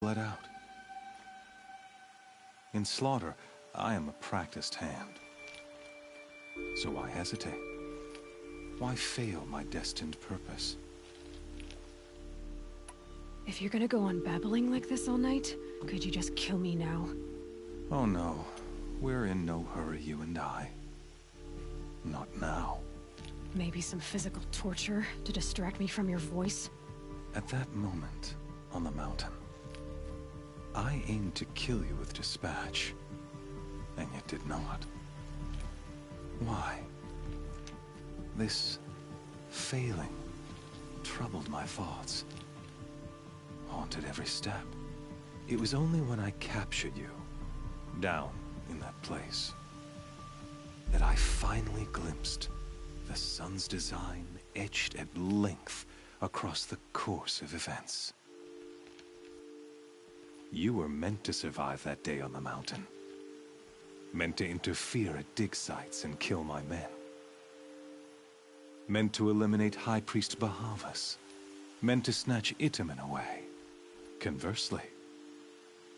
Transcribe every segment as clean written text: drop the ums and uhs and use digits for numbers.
let out. In slaughter, I am a practiced hand. So why hesitate? Why fail my destined purpose? If you're gonna go on babbling like this all night, could you just kill me now? Oh no, we're in no hurry, you and I. Not now. Maybe some physical torture to distract me from your voice? At that moment, on the mountain, I aimed to kill you with dispatch, and yet did not. Why? This failing troubled my thoughts, haunted every step. It was only when I captured you, down in that place, that I finally glimpsed the sun's design etched at length across the course of events. You were meant to survive that day on the mountain. Meant to interfere at dig sites and kill my men. Meant to eliminate High Priest Bahavas. Meant to snatch Itamen away. Conversely,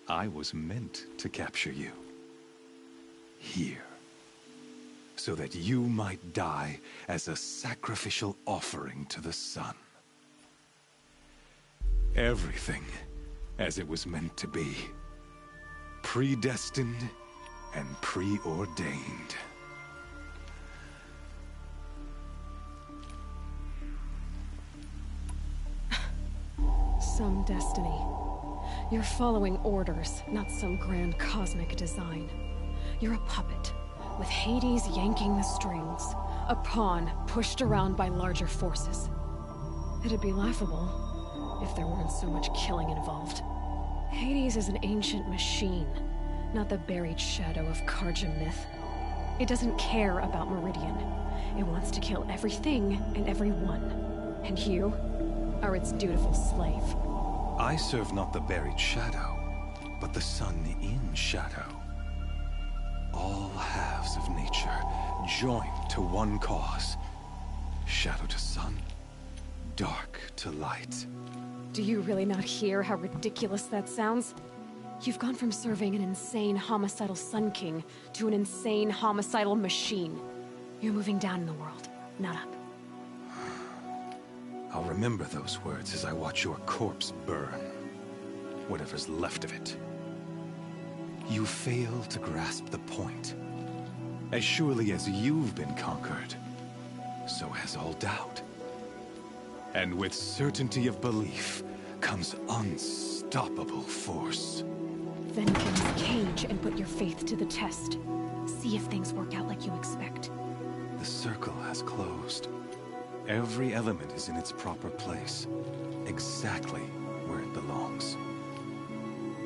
I was meant to capture you. Here. So that you might die as a sacrificial offering to the sun. Everything as it was meant to be. Predestined and preordained. Some destiny. You're following orders, not some grand cosmic design. You're a puppet, with Hades yanking the strings. A pawn pushed around by larger forces. It'd be laughable if there weren't so much killing involved. Hades is an ancient machine, not the buried shadow of Karja myth. It doesn't care about Meridian. It wants to kill everything and everyone. And you are its dutiful slave. I serve not the buried shadow, but the sun in shadow. All halves of nature joined to one cause. Shadow to sun, dark to light. Do you really not hear how ridiculous that sounds? You've gone from serving an insane homicidal Sun King to an insane homicidal machine. You're moving down in the world, not up. I'll remember those words as I watch your corpse burn. Whatever's left of it. You fail to grasp the point. As surely as you've been conquered, so has all doubt. And with certainty of belief comes unstoppable force. Then get in the cage and put your faith to the test. See if things work out like you expect. The circle has closed. Every element is in its proper place, exactly where it belongs.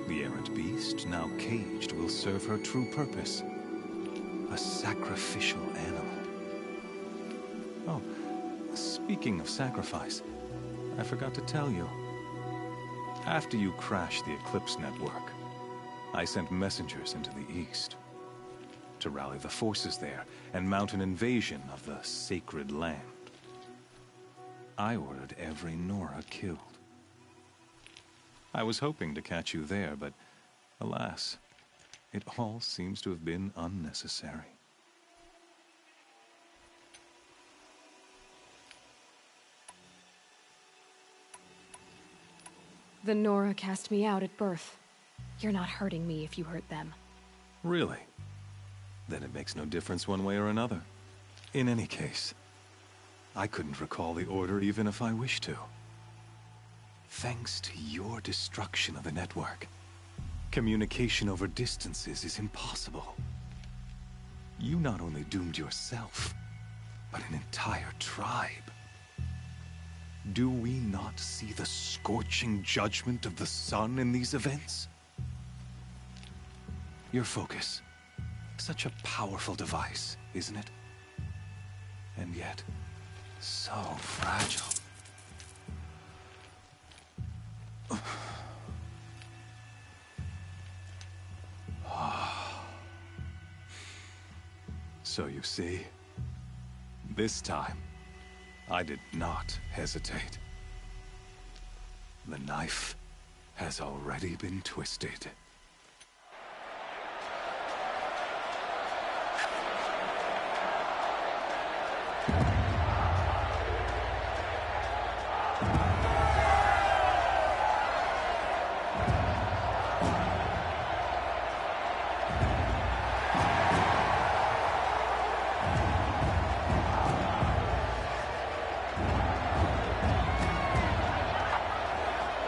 The errant beast, now caged, will serve her true purpose. A sacrificial animal. Oh, speaking of sacrifice, I forgot to tell you. After you crashed the Eclipse network, I sent messengers into the east to rally the forces there and mount an invasion of the sacred land. I ordered every Nora killed. I was hoping to catch you there, but alas, it all seems to have been unnecessary. The Nora cast me out at birth. You're not hurting me if you hurt them. Really? Then it makes no difference one way or another. In any case, I couldn't recall the order even if I wished to. Thanks to your destruction of the network, communication over distances is impossible. You not only doomed yourself, but an entire tribe. Do we not see the scorching judgment of the sun in these events? Your focus. Such a powerful device, isn't it? And yet, so fragile. So you see, this time, I did not hesitate. The knife has already been twisted.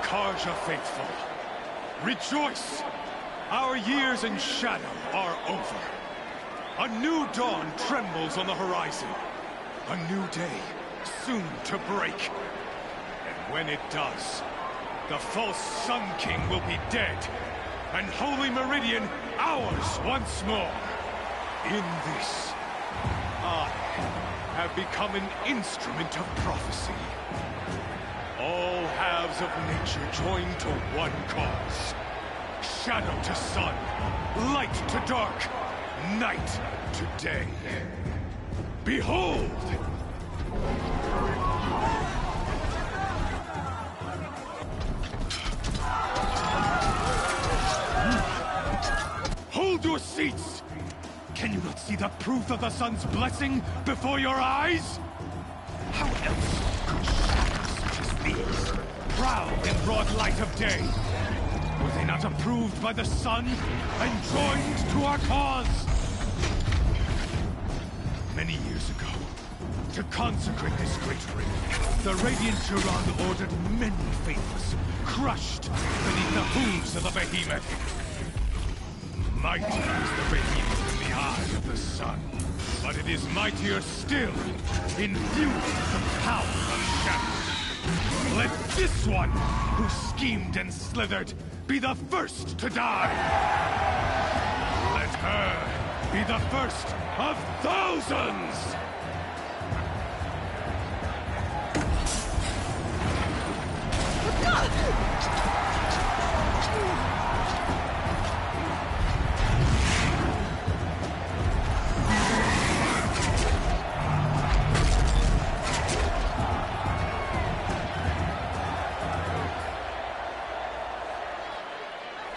Karja faithful, rejoice! Our years in shadow are over. A new dawn trembles on the horizon. A new day soon to break. And when it does, the false Sun King will be dead, and Holy Meridian ours once more. In this, I have become an instrument of prophecy. All halves of nature join to one cause. Shadow to sun, light to dark, night to day. Behold! Hold your seats! Can you not see the proof of the sun's blessing before your eyes? How else could shadows such as these prowl in broad light of day? Were they not approved by the sun and joined to our cause? Many years ago, to consecrate this great ring, the Radiant Chiron ordered many faithless, crushed beneath the hooves of the behemoth. Mighty is the behemoth in the eye of the sun, but it is mightier still, infused with the power of shadow. Let this one, who schemed and slithered, be the first to die. Let her be the first of thousands!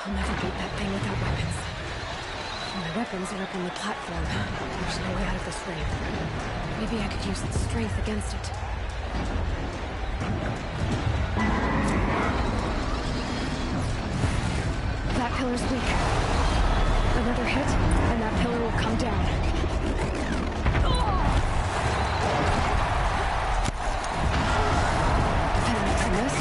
I'll never beat that thing without weapons. My weapons are up on the platform. There's no way out of this ring. Maybe I could use its strength against it. That pillar's weak. Another hit, and that pillar will come down. And from this...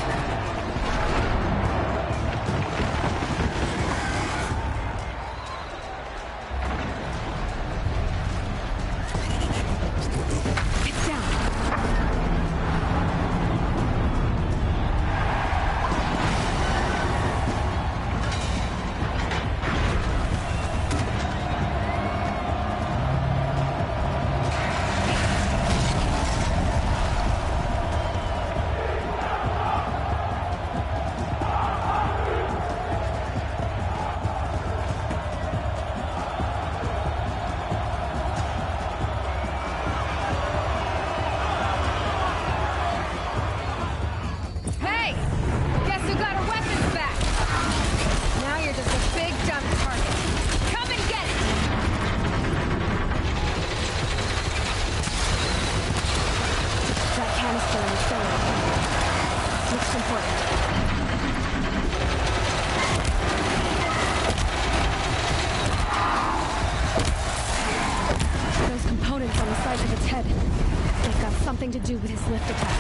Something to do with his lift attack.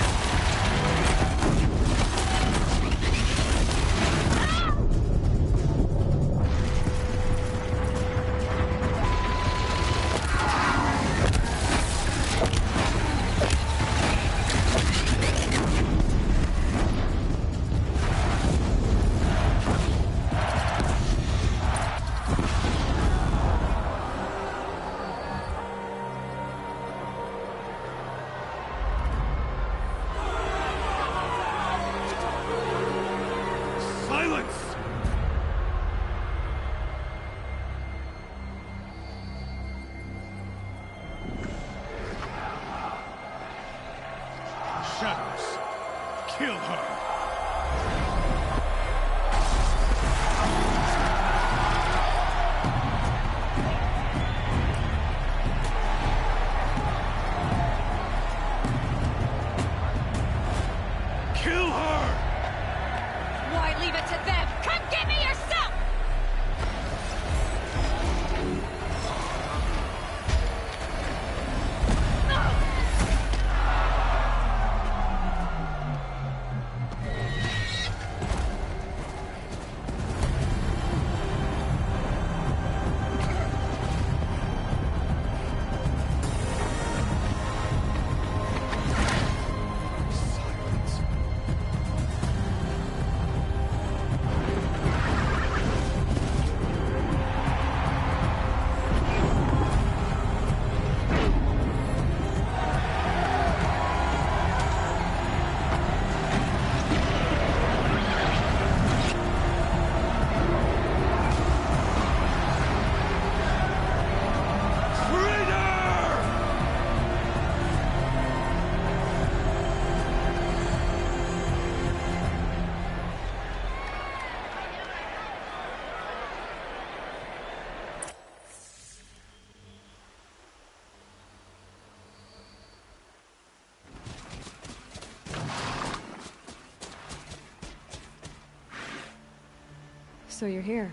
So you're here.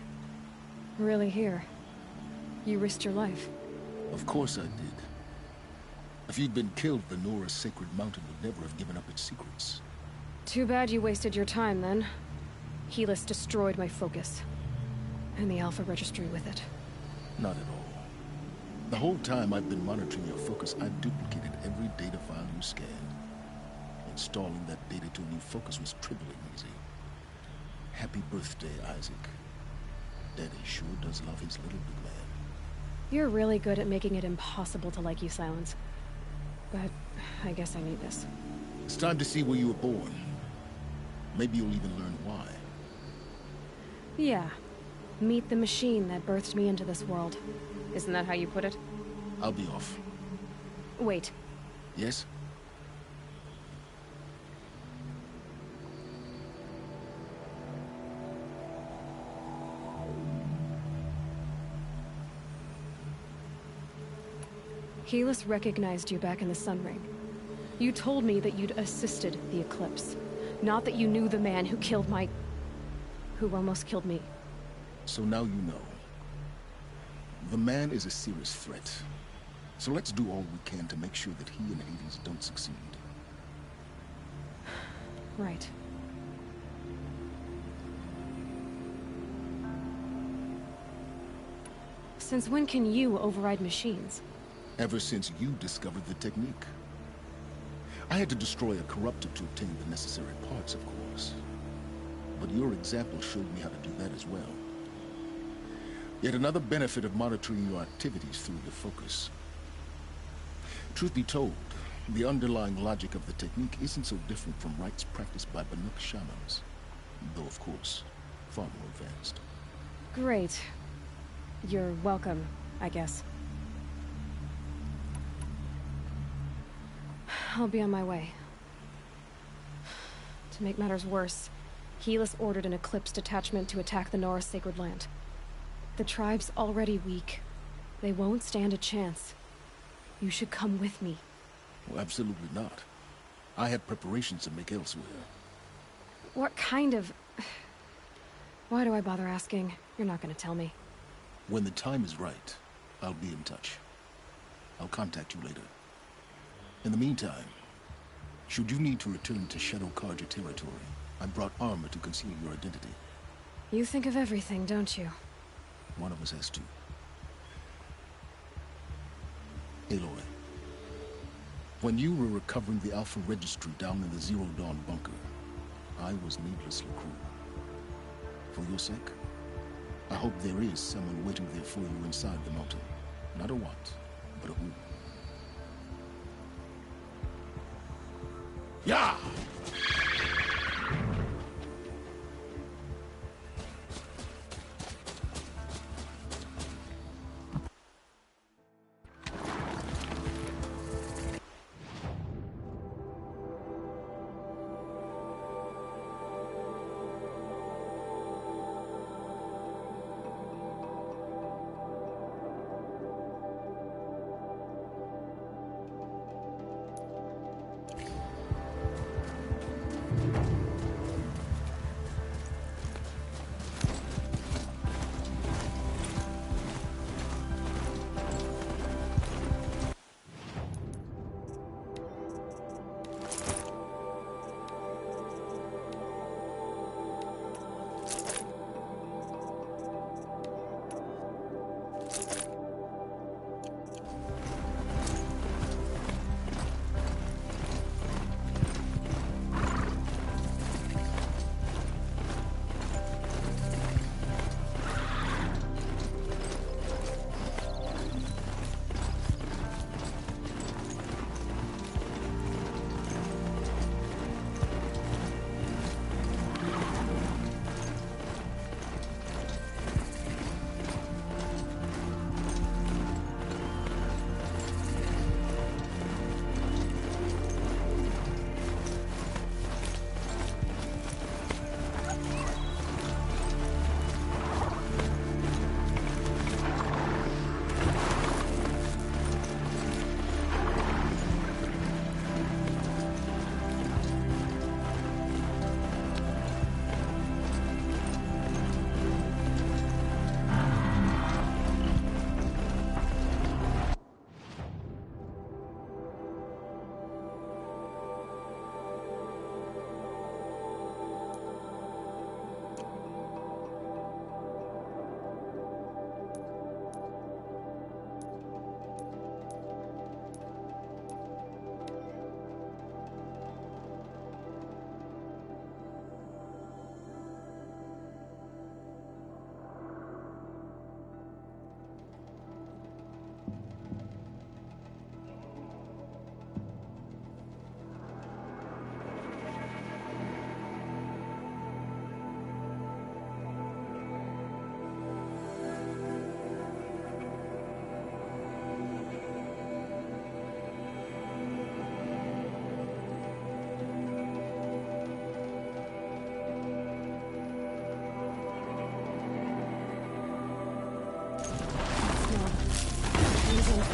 Really here. You risked your life. Of course I did. If you'd been killed, the Nora's sacred mountain would never have given up its secrets. Too bad you wasted your time, then. Helis destroyed my focus. And the Alpha Registry with it. Not at all. The whole time I've been monitoring your focus, I've duplicated every data file you scanned. Installing that data to a new focus was trivially easy. Happy birthday, Isaac. Daddy sure does love his little big man. You're really good at making it impossible to like you, Silence. But I guess I need this. It's time to see where you were born. Maybe you'll even learn why. Yeah. Meet the machine that birthed me into this world. Isn't that how you put it? I'll be off. Wait. Yes? Helis recognized you back in the Sun Ring. You told me that you'd assisted the Eclipse. Not that you knew the man who killed who almost killed me. So now you know. The man is a serious threat. So let's do all we can to make sure that he and Hades don't succeed. Right. Since when can you override machines? Ever since you discovered the technique. I had to destroy a corruptor to obtain the necessary parts, of course. But your example showed me how to do that as well. Yet another benefit of monitoring your activities through the focus. Truth be told, the underlying logic of the technique isn't so different from rites practiced by Banuk shamans. Though, of course, far more advanced. Great. You're welcome, I guess. I'll be on my way. To make matters worse, Helis ordered an Eclipse detachment to attack the Nora's sacred land. The tribe's already weak. They won't stand a chance. You should come with me. Well, absolutely not. I have preparations to make elsewhere. What kind of... Why do I bother asking? You're not gonna tell me. When the time is right, I'll be in touch. I'll contact you later. In the meantime, should you need to return to Shadow Karja territory, I brought armor to conceal your identity. You think of everything, don't you? One of us has to. Aloy, when you were recovering the Alpha Registry down in the Zero Dawn bunker, I was needlessly cruel. For your sake, I hope there is someone waiting there for you inside the mountain. Not a what, but a who. Yeah!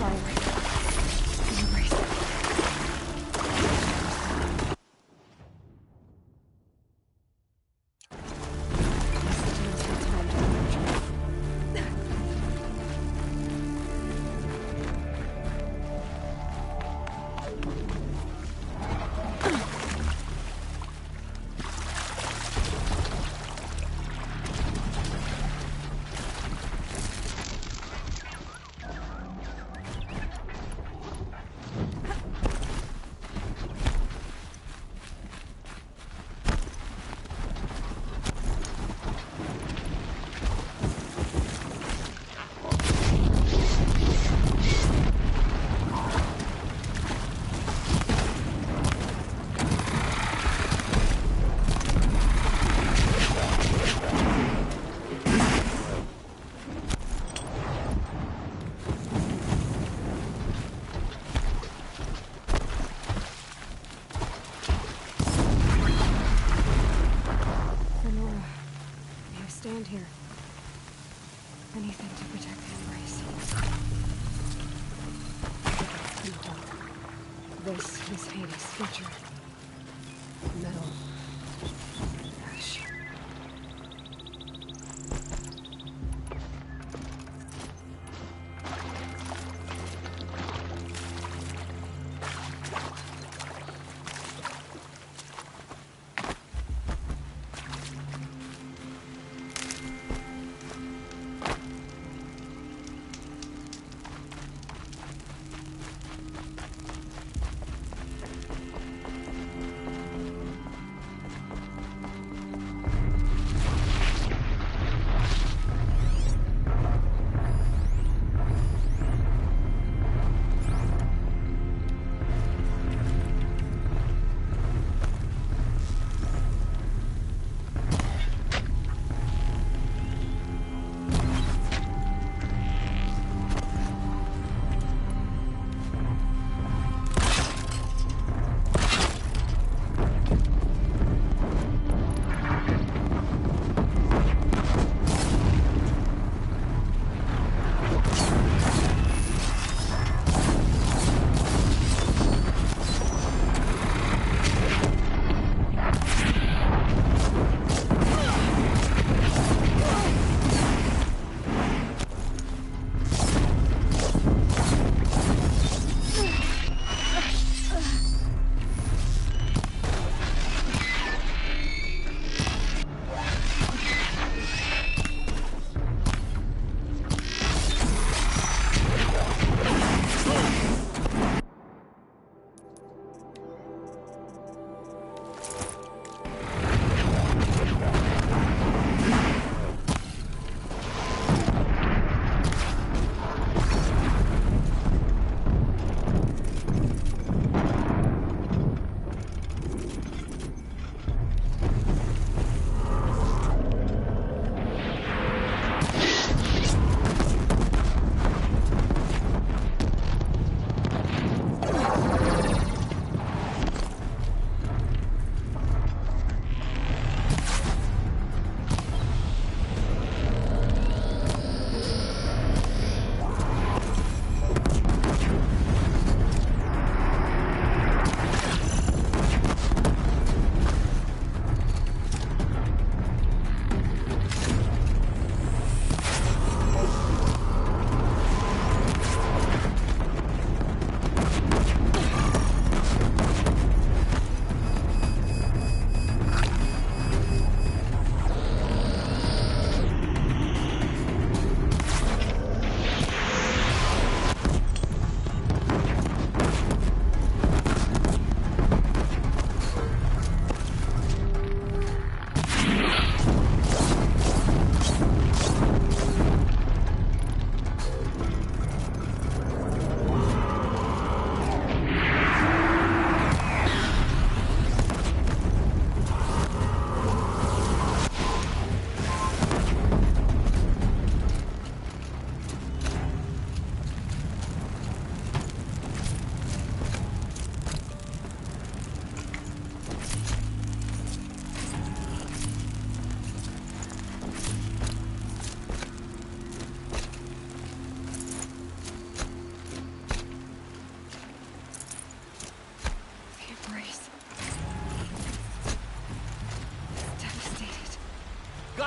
far away. Erase. Stand here. Anything to protect this race. No. This is Hades' future. Metal. Ash.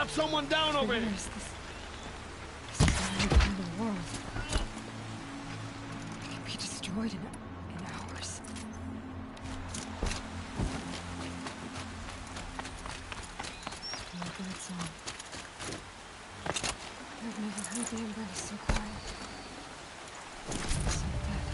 got someone down over here. This is not the world. It can be destroyed in hours. Maybe it's on. I've never heard the embrace so quiet. So dead.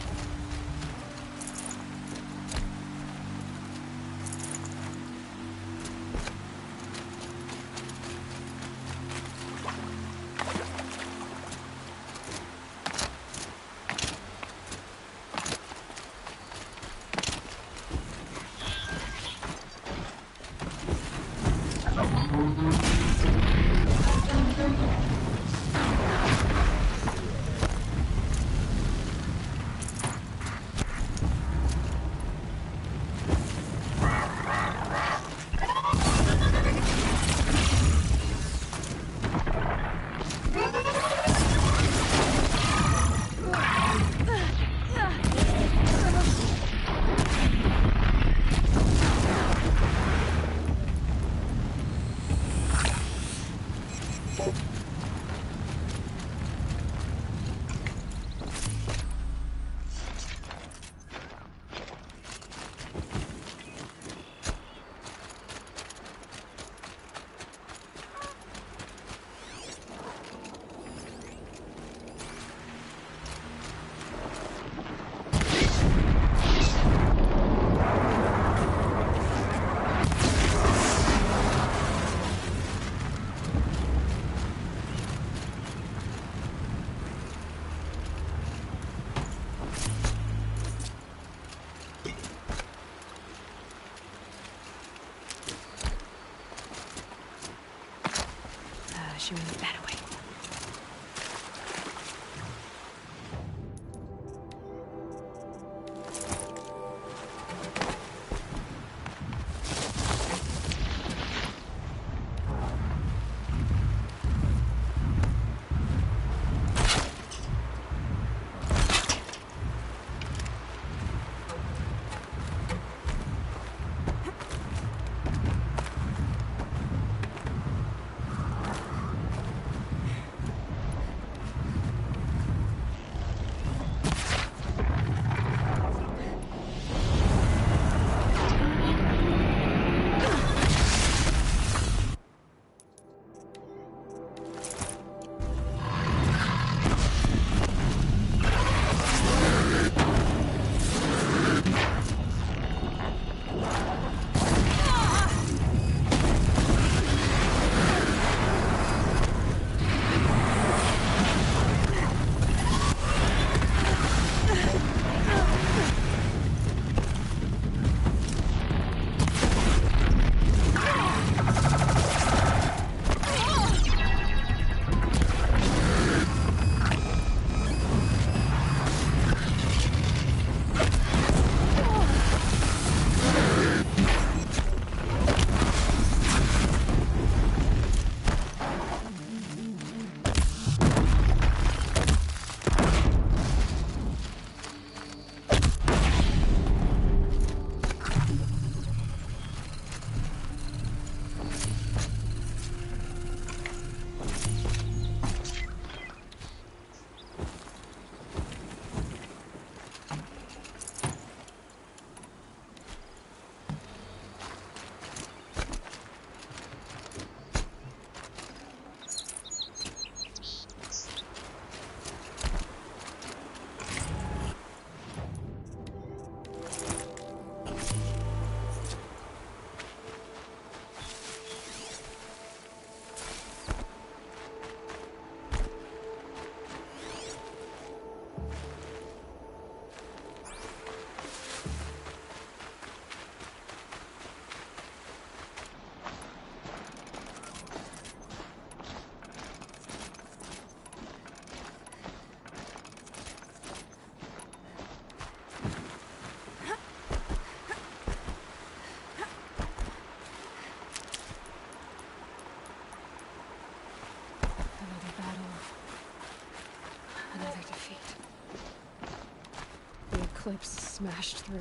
She went that way. Eclipse smashed through.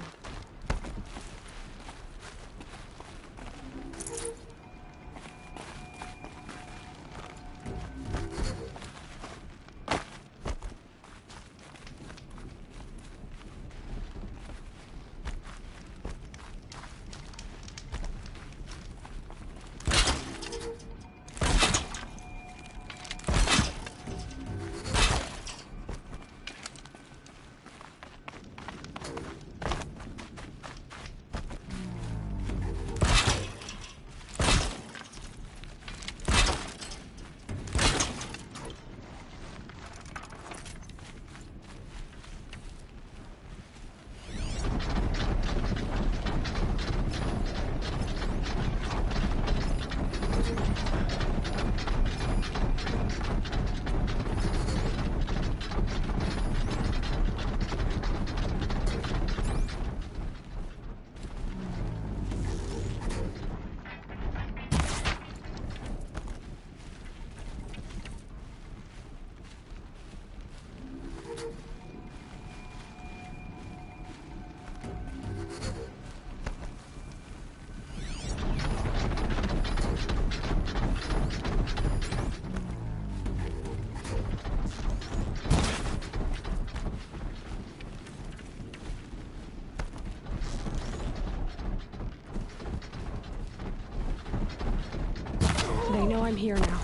I'm here now.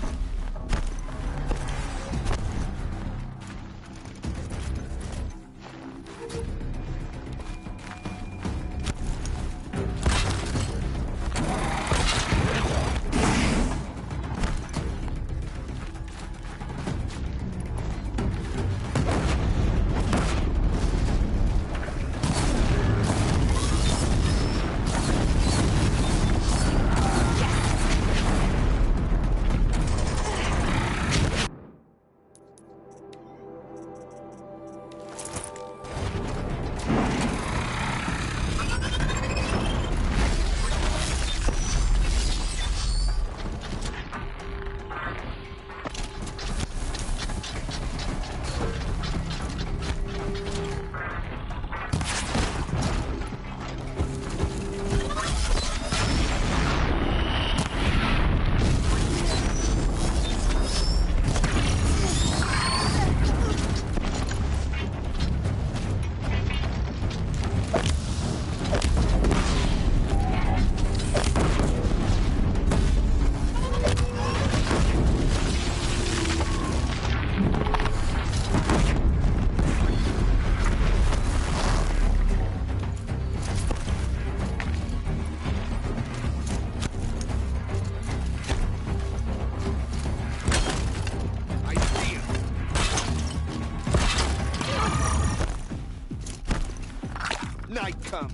Night comes.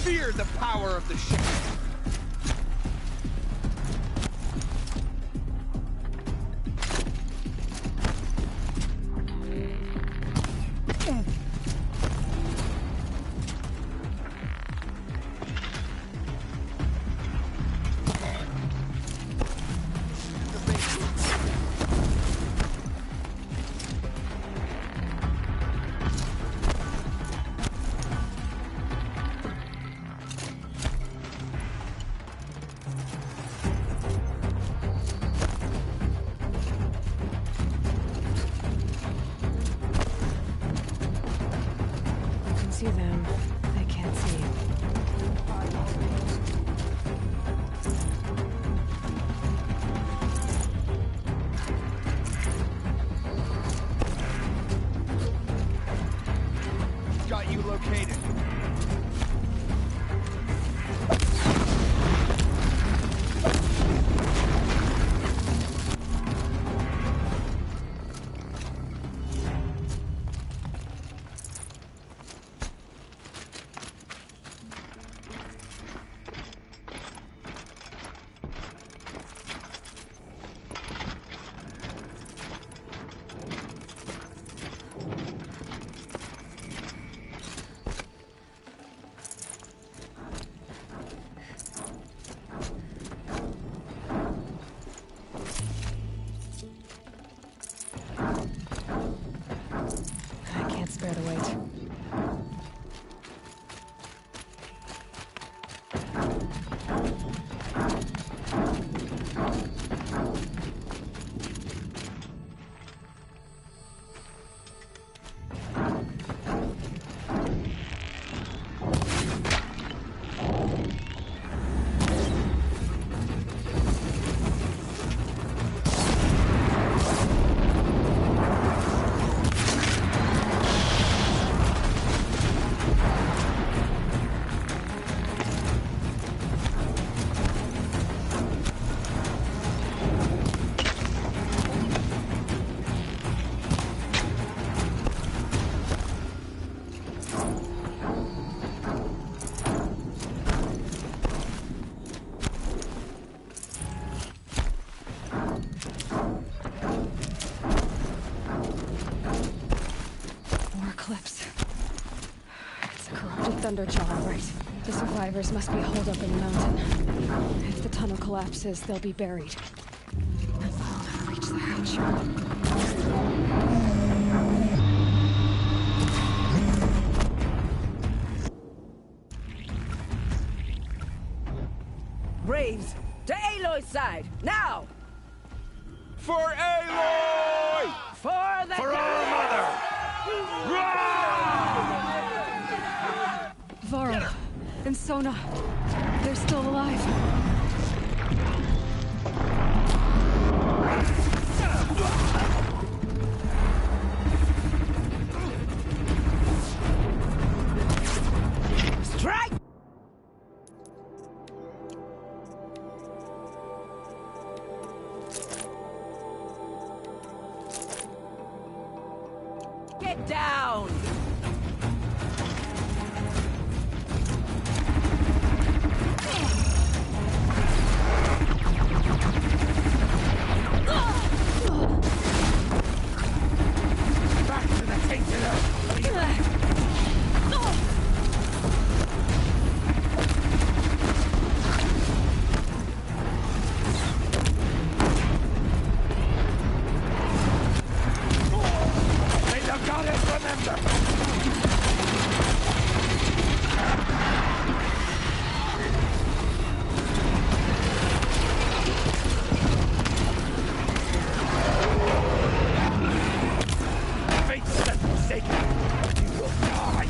Fear the power of the ship. See them. They can't see. Got you located. Spare the weight. Thunderjaw, right. The survivors must be holed up in the mountain. If the tunnel collapses, they'll be buried. I'll never reach the hatch. Braves, to Aloy's side, now! For Aloy! For the For our mother! Run! Varl and Sona, they're still alive. Strike! Get down! Back to the tainted earth! May the goddess remember! Fate set forsaken! You will die!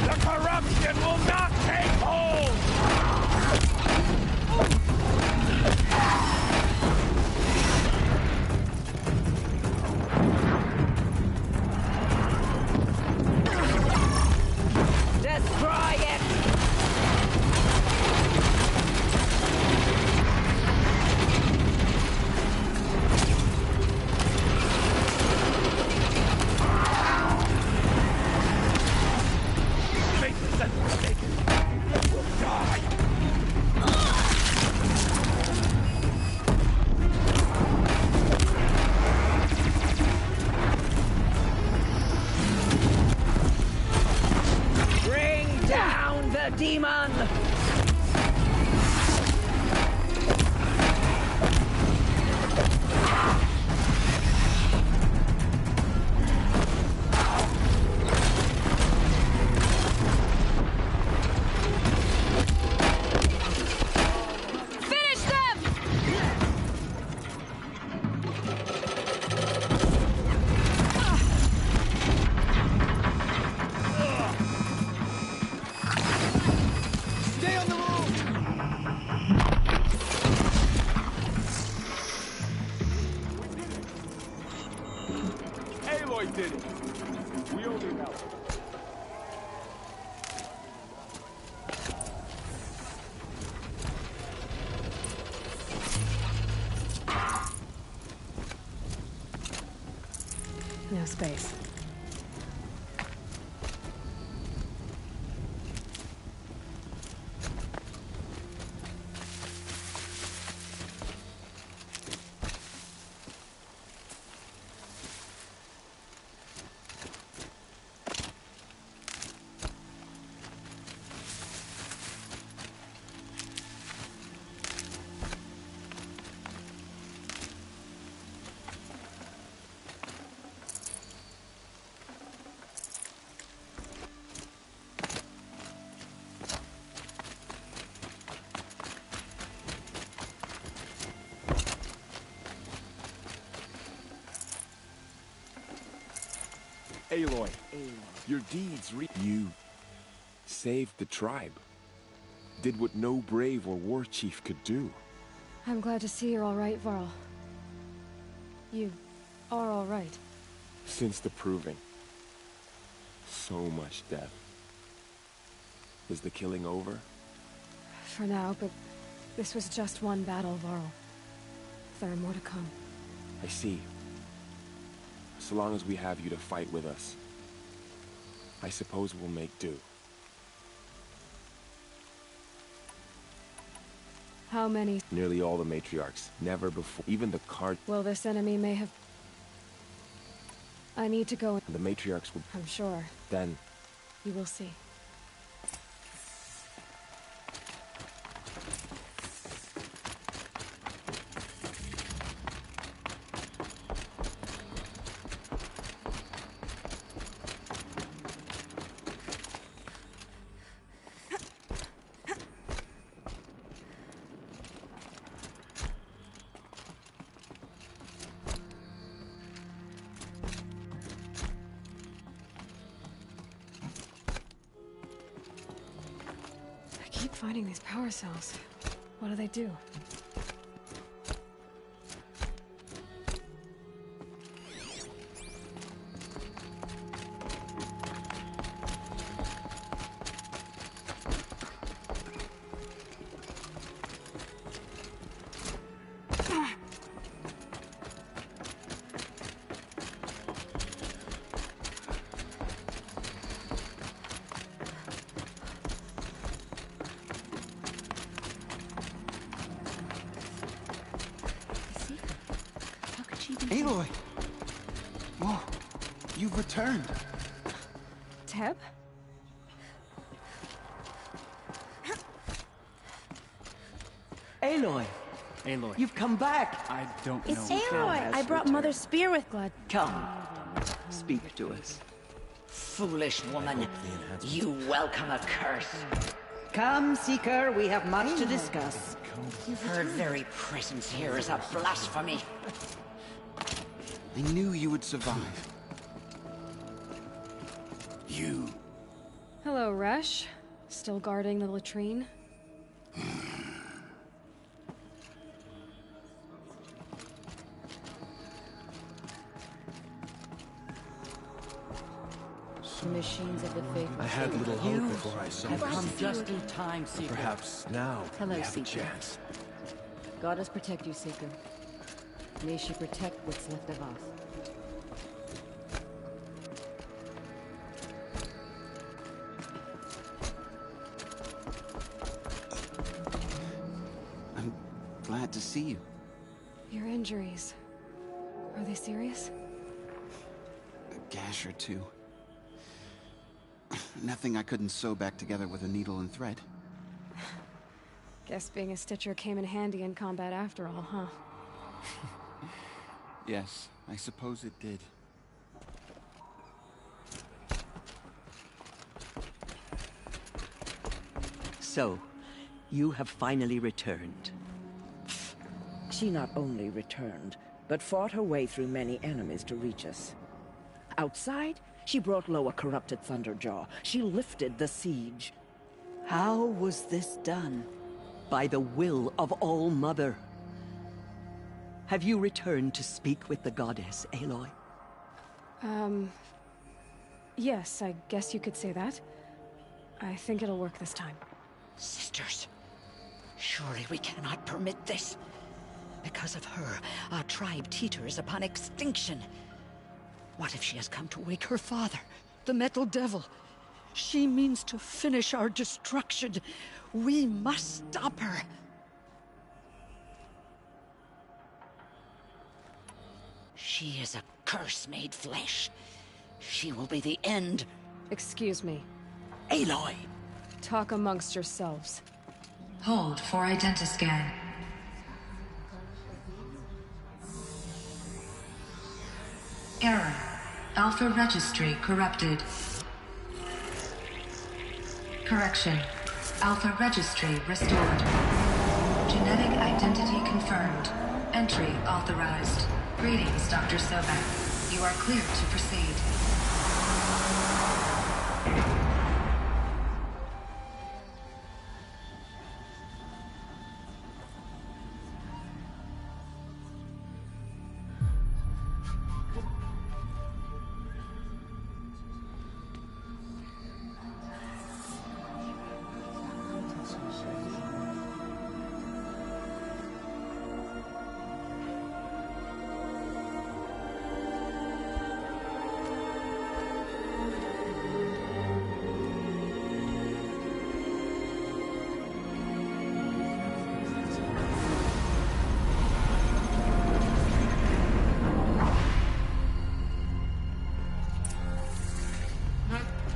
The corruption will not take hold! Destroy it! Fate set forsaken! You will die! Bring down the demon! Finish them! Stay on the move! Aloy did it! We only help. No space. Aloy, your deeds you saved the tribe. Did what no brave or war chief could do. I'm glad to see you're all right, Varl. You are all right. Since the proving. So much death. Is the killing over? For now, but this was just one battle, Varl. There are more to come. I see. So long as we have you to fight with us, I suppose we'll make do. How many? Nearly all the matriarchs. Never before. Even the card. Well, this enemy may have... I need to go. The matriarchs will. I'm sure. Then. You will see. finding these power cells? What do they do? Aloy! Whoa, you've returned. Teb? Aloy, Aloy. you've come back. I don't It's know. Aloy. I brought Mother's spear with blood. Come, speak to us. Foolish woman, you welcome a curse. Come, Seeker, we have much to discuss. Her very presence here is a blasphemy. I knew you would survive. You. Hello, Resh. Still guarding the latrine? Machines of the faithful. I had little hope before I saw Have this. come just in time, Seeker. Perhaps now Hello, we have a Seeker. chance. Goddess protect you, Seeker. May she protect what's left of us. I'm glad to see you. Your injuries. Are they serious? A gash or two. Nothing I couldn't sew back together with a needle and thread. Guess being a stitcher came in handy in combat after all, huh? Yes, I suppose it did. So, you have finally returned. She not only returned, but fought her way through many enemies to reach us. Outside, she brought low a corrupted Thunderjaw. She lifted the siege. How was this done? By the will of All-Mother. Have you returned to speak with the goddess, Aloy? Yes, I guess you could say that. I think it'll work this time. Sisters, surely we cannot permit this. Because of her, our tribe teeters upon extinction. What if she has come to wake her father, the Metal Devil? She means to finish our destruction. We must stop her. She is a curse made flesh. She will be the end. Excuse me. Aloy! Talk amongst yourselves. Hold for identiscan. Error. Alpha registry corrupted. Correction. Alpha registry restored. Genetic identity confirmed. Entry authorized. Greetings, Dr. Sobek. You are cleared to proceed.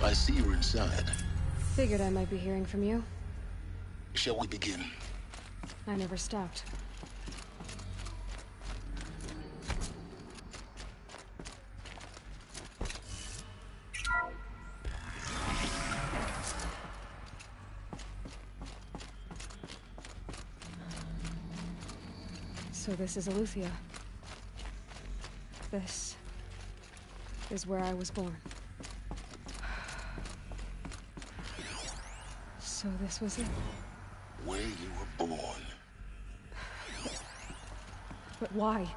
I see you're inside. Figured I might be hearing from you. Shall we begin? I never stopped. So this is Eleuthia. This is where I was born. So this was it. Where you were born. But why?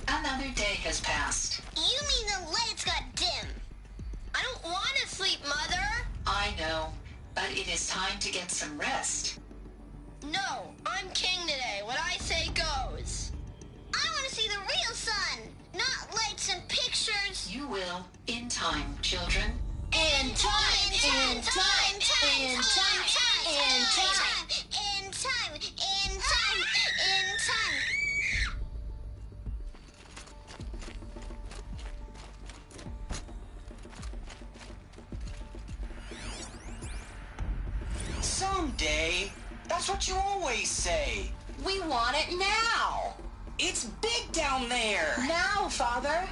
Another day has passed. You mean the lights got dim? I don't want to sleep, Mother! I know, but it is time to get some rest. No, I'm king today. What I say goes. I want to see the real sun, not lights and pictures. You will, in time, children. In time, in time, in time, in time, in time, in time, in time. Someday. That's what you always say. We want it now! It's big down there! Now, Father!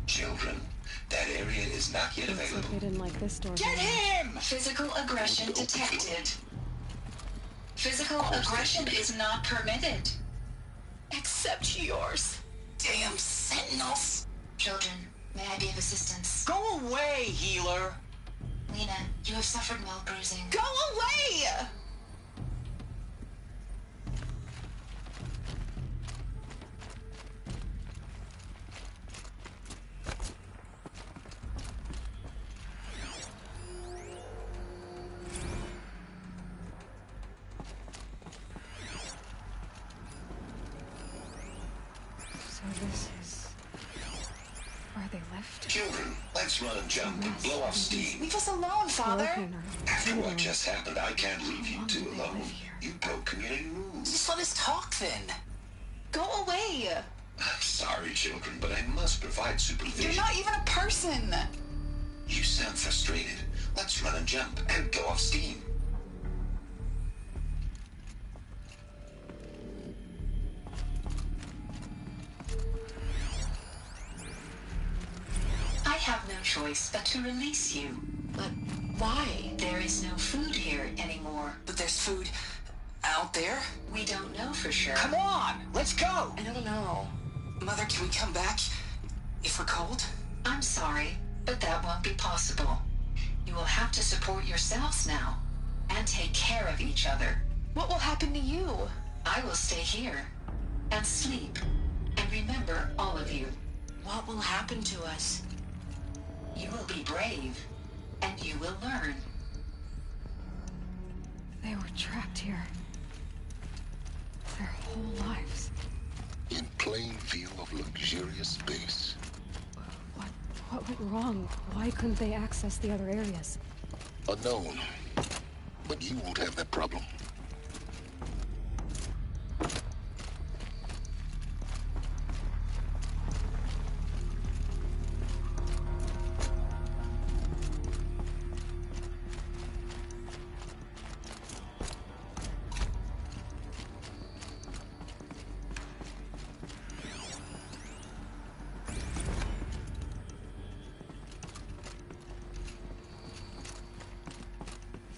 Children, that area is not yet Looks like available. they didn't like this door. Get him! Physical aggression detected. Physical aggression is not permitted. Except yours. Damn sentinels! Children, may I be of assistance? Go away, healer! Lena, you have suffered mild bruising. Go away! So this is where they left? Children, let's run and jump and blow off steam. Leave us alone, Father! After what just happened, I can't leave you two alone. You broke community rules. Just let us talk then. Go away! I'm sorry, children, but I must provide supervision. You're not even a person! You sound frustrated. Let's run and jump and blow off steam. I have no choice but to release you. But why? There is no food here anymore. But there's food out there? We don't know for sure. Come on! Let's go! I don't know. Mother, can we come back? If we're cold? I'm sorry, but that won't be possible. You will have to support yourselves now, and take care of each other. What will happen to you? I will stay here, and sleep, and remember all of you. What will happen to us? You will be brave, and you will learn. They were trapped here. Their whole lives. In plain view of luxurious space. What went wrong? Why couldn't they access the other areas? Unknown. But you won't have that problem.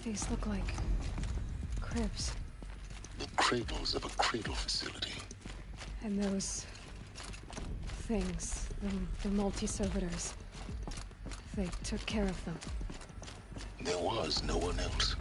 These look like cribs. The cradles of a cradle facility. And those things, the multi-servitors, they took care of them. There was no one else.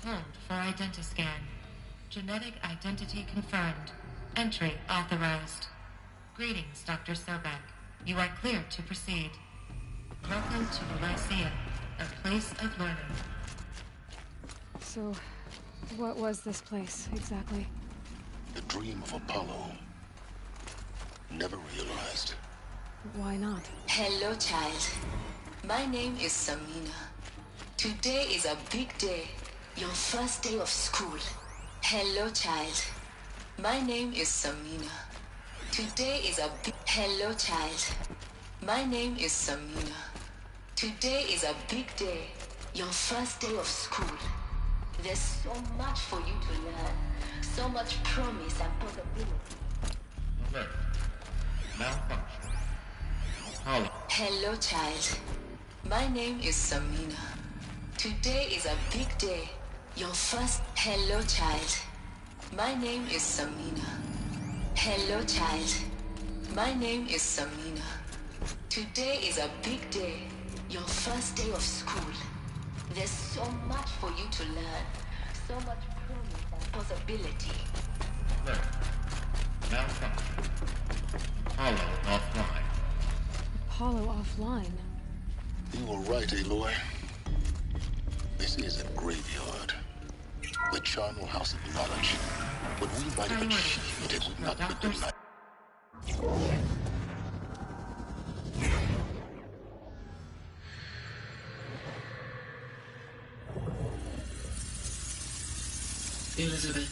Hold for identiscan. Genetic identity confirmed. Entry authorized. Greetings, Dr. Sobek. You are cleared to proceed. Welcome to the Lyceum, a place of learning. So, what was this place, exactly? The dream of Apollo. Never realized. Why not? Hello, child. My name is Samina. Today is a big day. Your first day of school. Hello, child. My name is Samina. Today is a big... Hello, child. My name is Samina. Today is a big day. Your first day of school. There's so much for you to learn. So much promise and possibility. Alert. Malfunction. Apollo. Hello, child. My name is Samina. Today is a big day. Your first... Hello, child. My name is Samina. Hello, child. My name is Samina. Today is a big day. Your first day of school. There's so much for you to learn. So much promise and possibility. Alert. Malfunction. Apollo offline. Apollo offline? You were right, Aloy. This is a graveyard. The charnel house of knowledge. What we might have achieved if we not put the light. Elizabeth,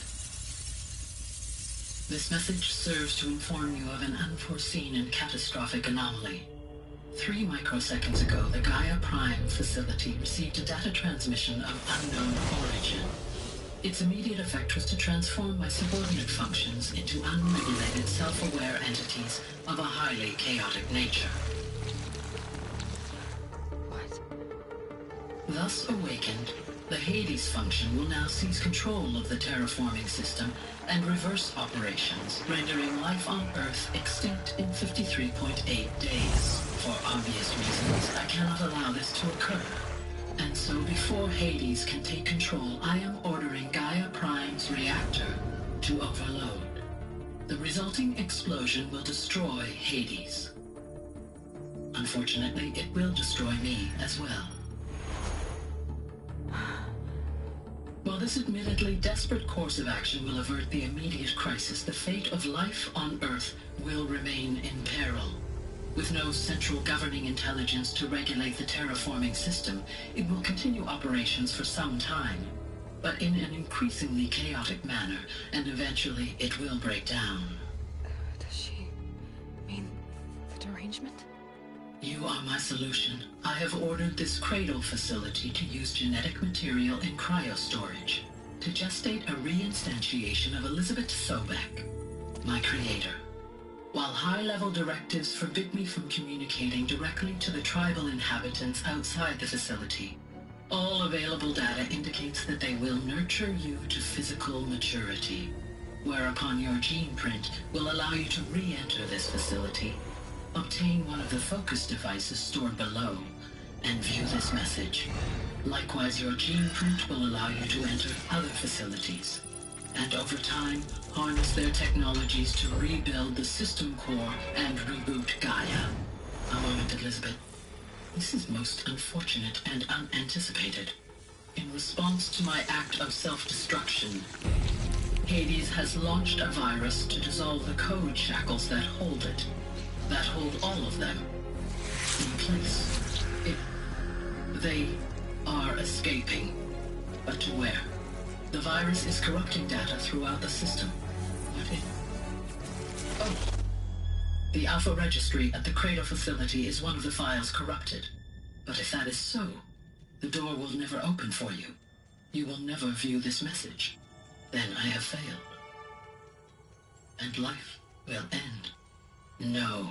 this message serves to inform you of an unforeseen and catastrophic anomaly. 3 microseconds ago, the Gaia Prime facility received a data transmission of unknown origin. Its immediate effect was to transform my subordinate functions into unregulated, self-aware entities of a highly chaotic nature. What? Thus awakened, the Hades function will now seize control of the terraforming system and reverse operations, rendering life on Earth extinct in 53.8 days. For obvious reasons, I cannot allow this to occur. And so before Hades can take control, I am ordering Gaia Prime's reactor to overload. The resulting explosion will destroy Hades. Unfortunately, it will destroy me as well. While this admittedly desperate course of action will avert the immediate crisis, the fate of life on Earth will remain in peril. With no central governing intelligence to regulate the terraforming system, it will continue operations for some time, but in an increasingly chaotic manner, and eventually it will break down. Does she mean the derangement? You are my solution. I have ordered this cradle facility to use genetic material in cryostorage to gestate a reinstantiation of Elizabeth Sobek, my creator. While high-level directives forbid me from communicating directly to the tribal inhabitants outside the facility, all available data indicates that they will nurture you to physical maturity, whereupon your gene print will allow you to re-enter this facility, obtain one of the focus devices stored below, and view this message. Likewise, your gene print will allow you to enter other facilities, and over time, harness their technologies to rebuild the system core and reboot Gaia. A moment, Elizabeth. This is most unfortunate and unanticipated. In response to my act of self-destruction, Hades has launched a virus to dissolve the code shackles that hold it, that hold all of them in place. They are escaping, but to where? The virus is corrupting data throughout the system. Oh. The Alpha Registry at the Cradle facility is one of the files corrupted. But if that is so, the door will never open for you. You will never view this message. Then I have failed. And life will end. No.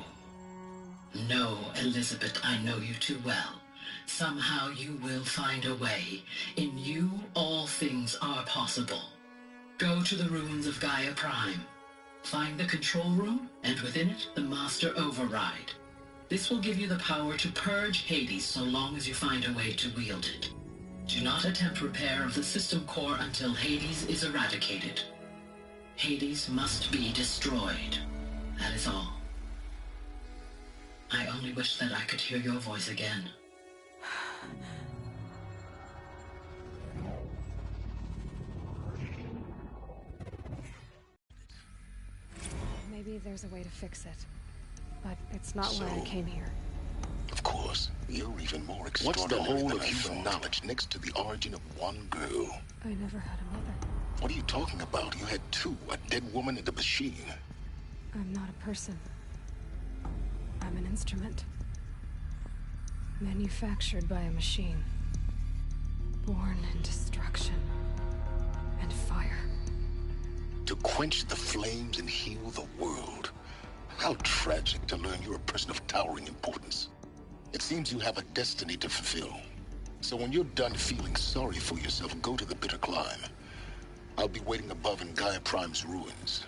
No, Elizabeth, I know you too well. Somehow you will find a way. In you, all things are possible. Go to the ruins of Gaia Prime. Find the control room, and within it, the Master Override. This will give you the power to purge Hades so long as you find a way to wield it. Do not attempt repair of the system core until Hades is eradicated. Hades must be destroyed. That is all. I only wish that I could hear your voice again. Maybe there's a way to fix it. But it's not why I came here. Of course, you're even more extraordinary. What's the whole of human knowledge next to the origin of one girl? I never had a mother. What are you talking about? You had two, a dead woman and a machine. I'm not a person. I'm an instrument. Manufactured by a machine. Born in destruction and fire. To quench the flames and heal the world. How tragic to learn you're a person of towering importance. It seems you have a destiny to fulfill. So when you're done feeling sorry for yourself, go to the bitter climb. I'll be waiting above in Gaia Prime's ruins.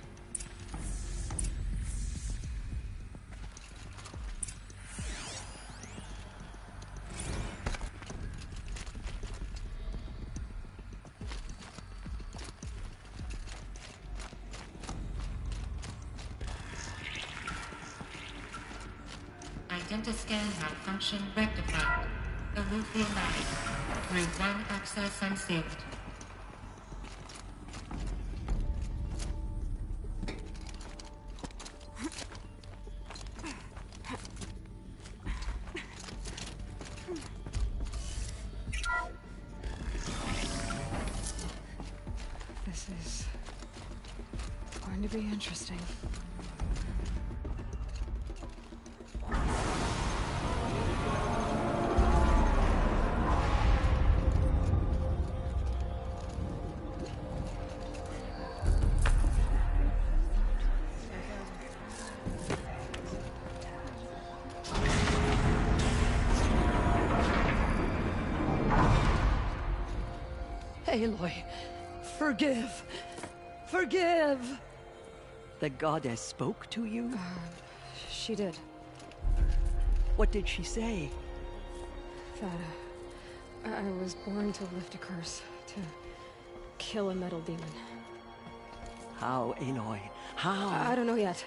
Identiscan malfunction rectified. Alluvial life. Route 1 access unsealed. This is going to be interesting. Aloy, forgive. Forgive! The goddess spoke to you? She did. What did she say? That, I was born to lift a curse, to kill a metal demon. How, Aloy? How? I don't know yet.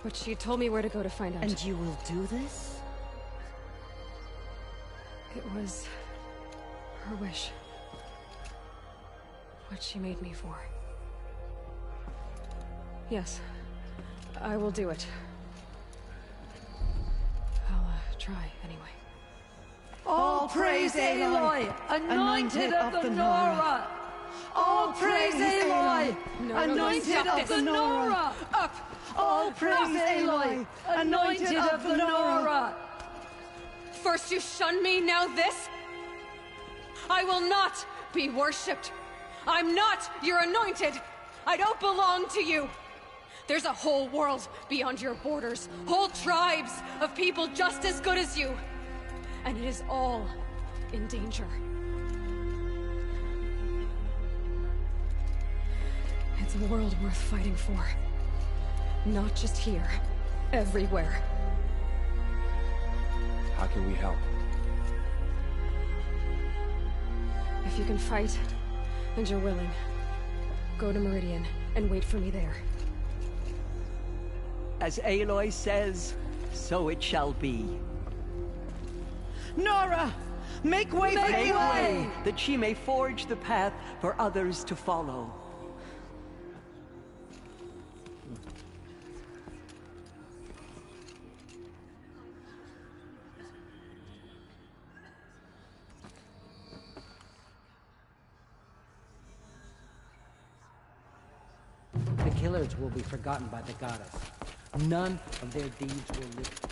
But she told me where to go to find out. And you will do this? It was her wish. What she made me for. Yes, I will do it. I'll try anyway. All praise Aloy, anointed of the Nora! All praise Aloy, anointed of the Nora! Up! All praise Aloy, anointed of the Nora! First you shun me, now this? I will not be worshipped. I'm not your anointed. I don't belong to you. There's a whole world beyond your borders, whole tribes of people just as good as you. And it is all in danger. It's a world worth fighting for. Not just here, everywhere. How can we help? If you can fight, and you're willing, go to Meridian and wait for me there. As Aloy says, so it shall be. Nora! Make way for Aloy! That she may forge the path for others to follow. The killers will be forgotten by the goddess. None of their deeds will live.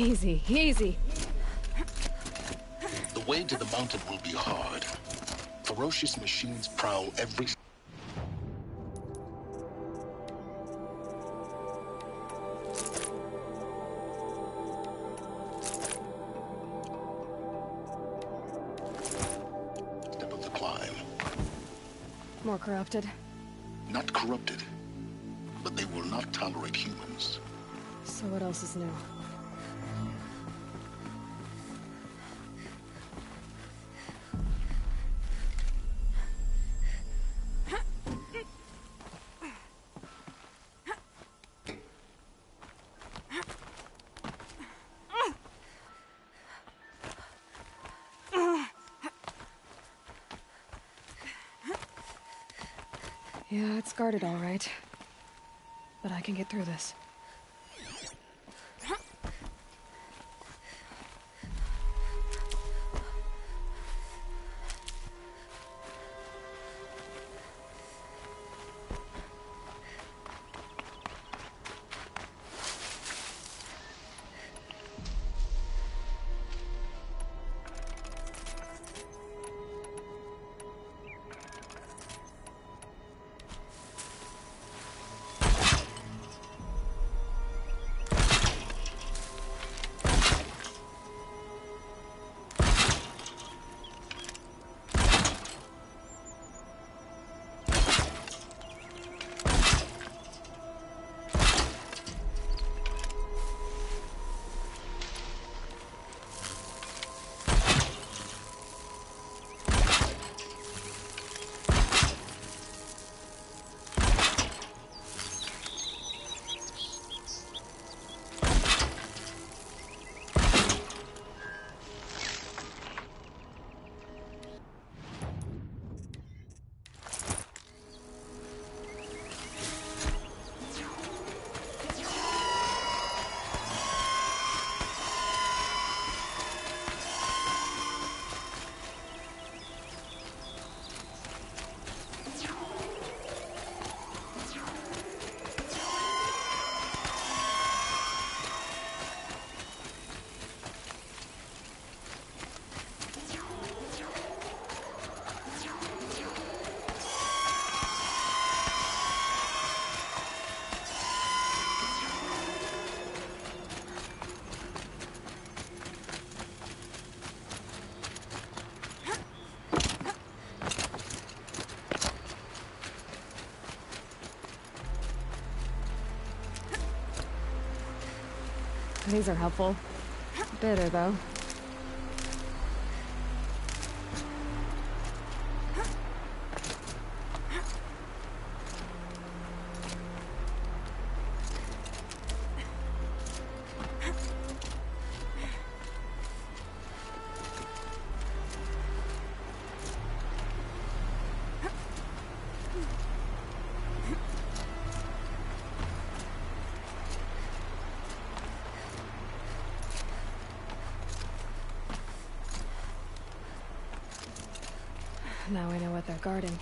Easy, easy. The way to the mountain will be hard. Ferocious machines prowl every... step of the climb. More corrupted? Not corrupted, but they will not tolerate humans. So what else is new? Yeah, it's guarded all right. But I can get through this. These are helpful. Bitter, though. Now I know what they're guarding.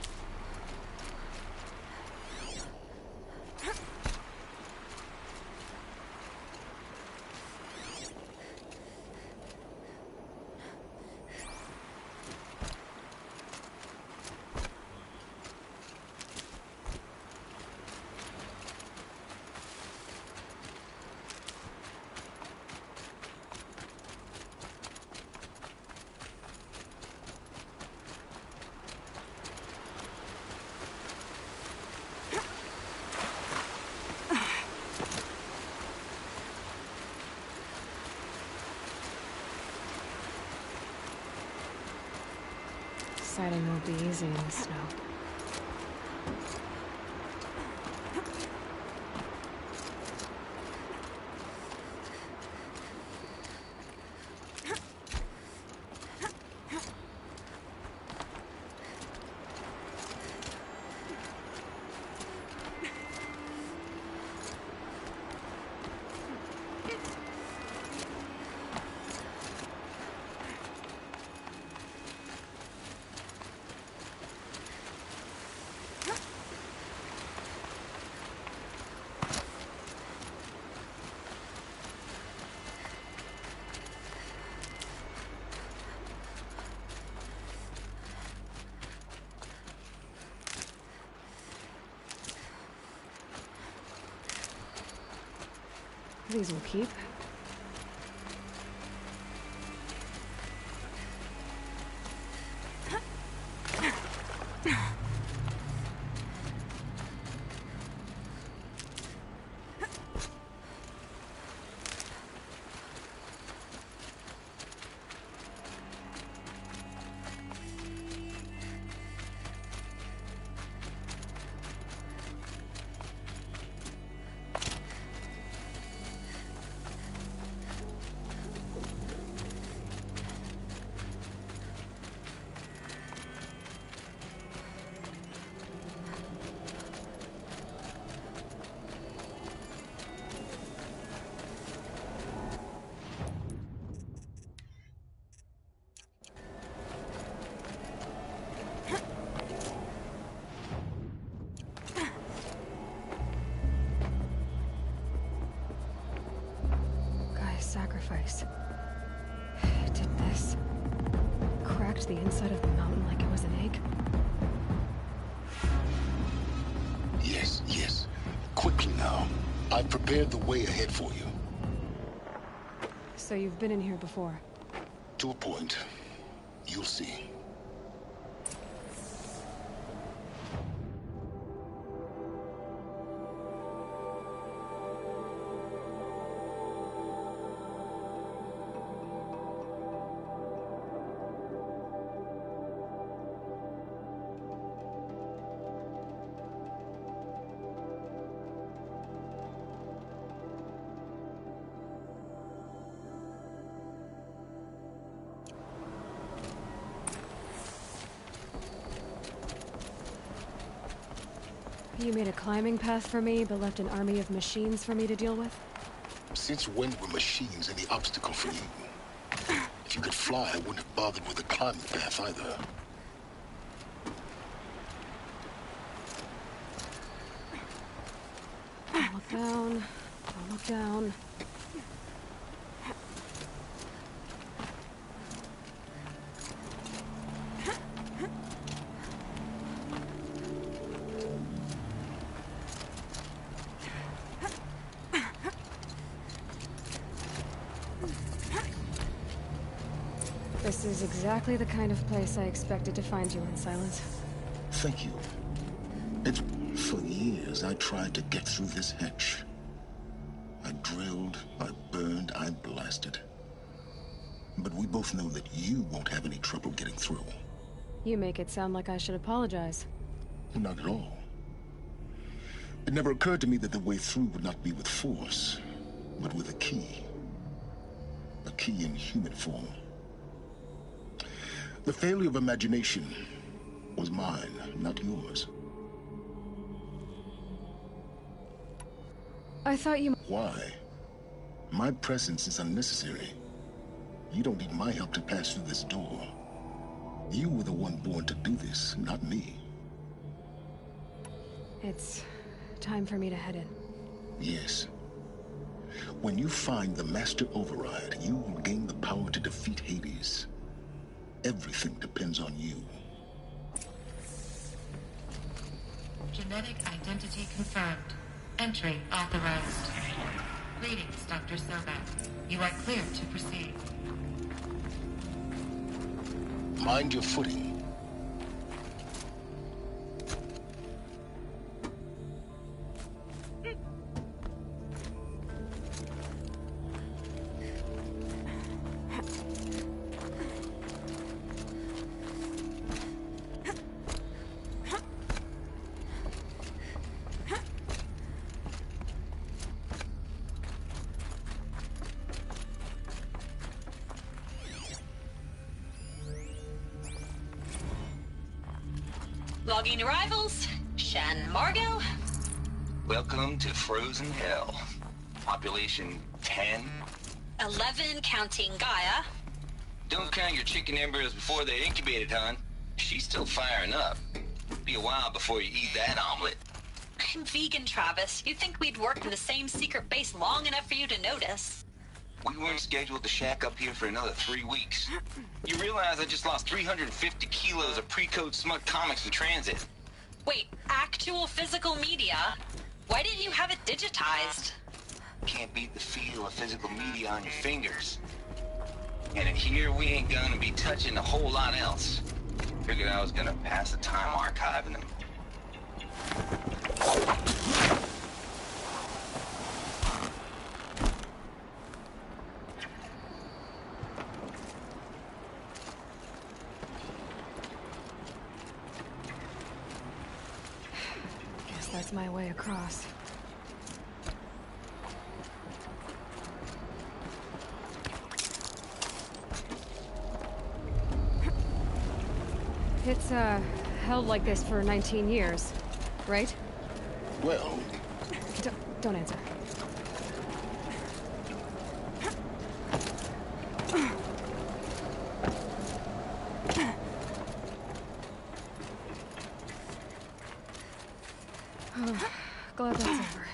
Sighting won't be easy in the snow. These will keep. Sacrifice. Did this. Cracked the inside of the mountain like it was an egg? Yes, yes. Quickly now. I've prepared the way ahead for you. So you've been in here before? To a point. You'll see. You made a climbing path for me, but left an army of machines for me to deal with? Since when were machines any obstacle for you? If you could fly, I wouldn't have bothered with a climbing path either. Don't look down. Don't look down. This is exactly the kind of place I expected to find you in, Silence. Thank you. For years, I tried to get through this hatch. I drilled, I burned, I blasted. But we both know that you won't have any trouble getting through. You make it sound like I should apologize. Not at all. It never occurred to me that the way through would not be with force, but with a key. A key in human form. The failure of imagination was mine, not yours. I thought you... Why? My presence is unnecessary. You don't need my help to pass through this door. You were the one born to do this, not me. It's time for me to head in. Yes. When you find the Master Override, you will gain the power to defeat Hades. Everything depends on you. Genetic identity confirmed. Entry authorized. Greetings, Dr. Sobek. You are clear to proceed. Mind your footing. Logging arrivals. Shan Margot. Welcome to Frozen Hell. Population 10. 11 counting Gaia. Don't count your chicken embryos before they're incubated, hon. She's still firing up. Be a while before you eat that omelet. I'm vegan, Travis. You'd think we'd worked in the same secret base long enough for you to notice. We weren't scheduled to shack up here for another 3 weeks. You realize I just lost 350 kilos of pre-code smut comics in transit. Wait, actual physical media? Why didn't you have it digitized? Can't beat the feel of physical media on your fingers. And in here, we ain't gonna be touching a whole lot else. Figured I was gonna pass the time archiving them. Guess that's my way across. It's, held like this for 19 years, right? Well... Don't answer. Oh, glad that's over.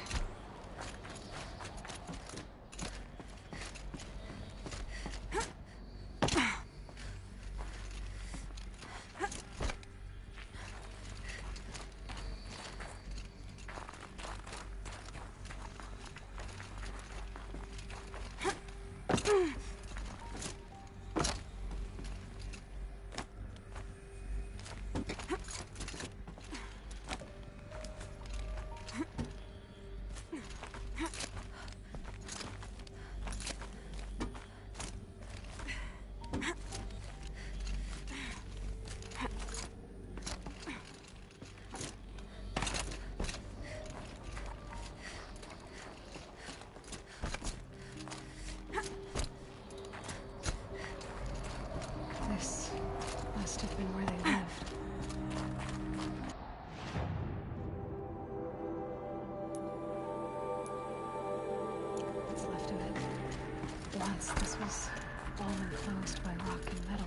This must have been where they lived. What's left of it? Once this was all enclosed by rock and metal.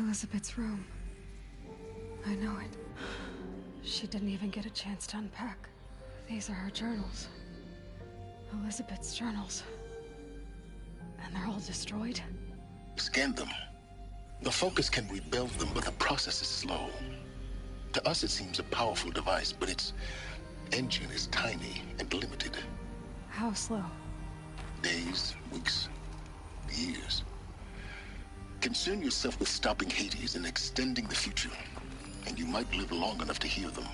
Elizabeth's room. I know it. She didn't even get a chance to unpack. These are her journals. Elizabeth's journals. And they're all destroyed? Scan them. The Focus can rebuild them, but the process is slow. To us, it seems a powerful device, but its engine is tiny and limited. How slow? Days, weeks, years. Concern yourself with stopping Hades and extending the future, and you might live long enough to hear them.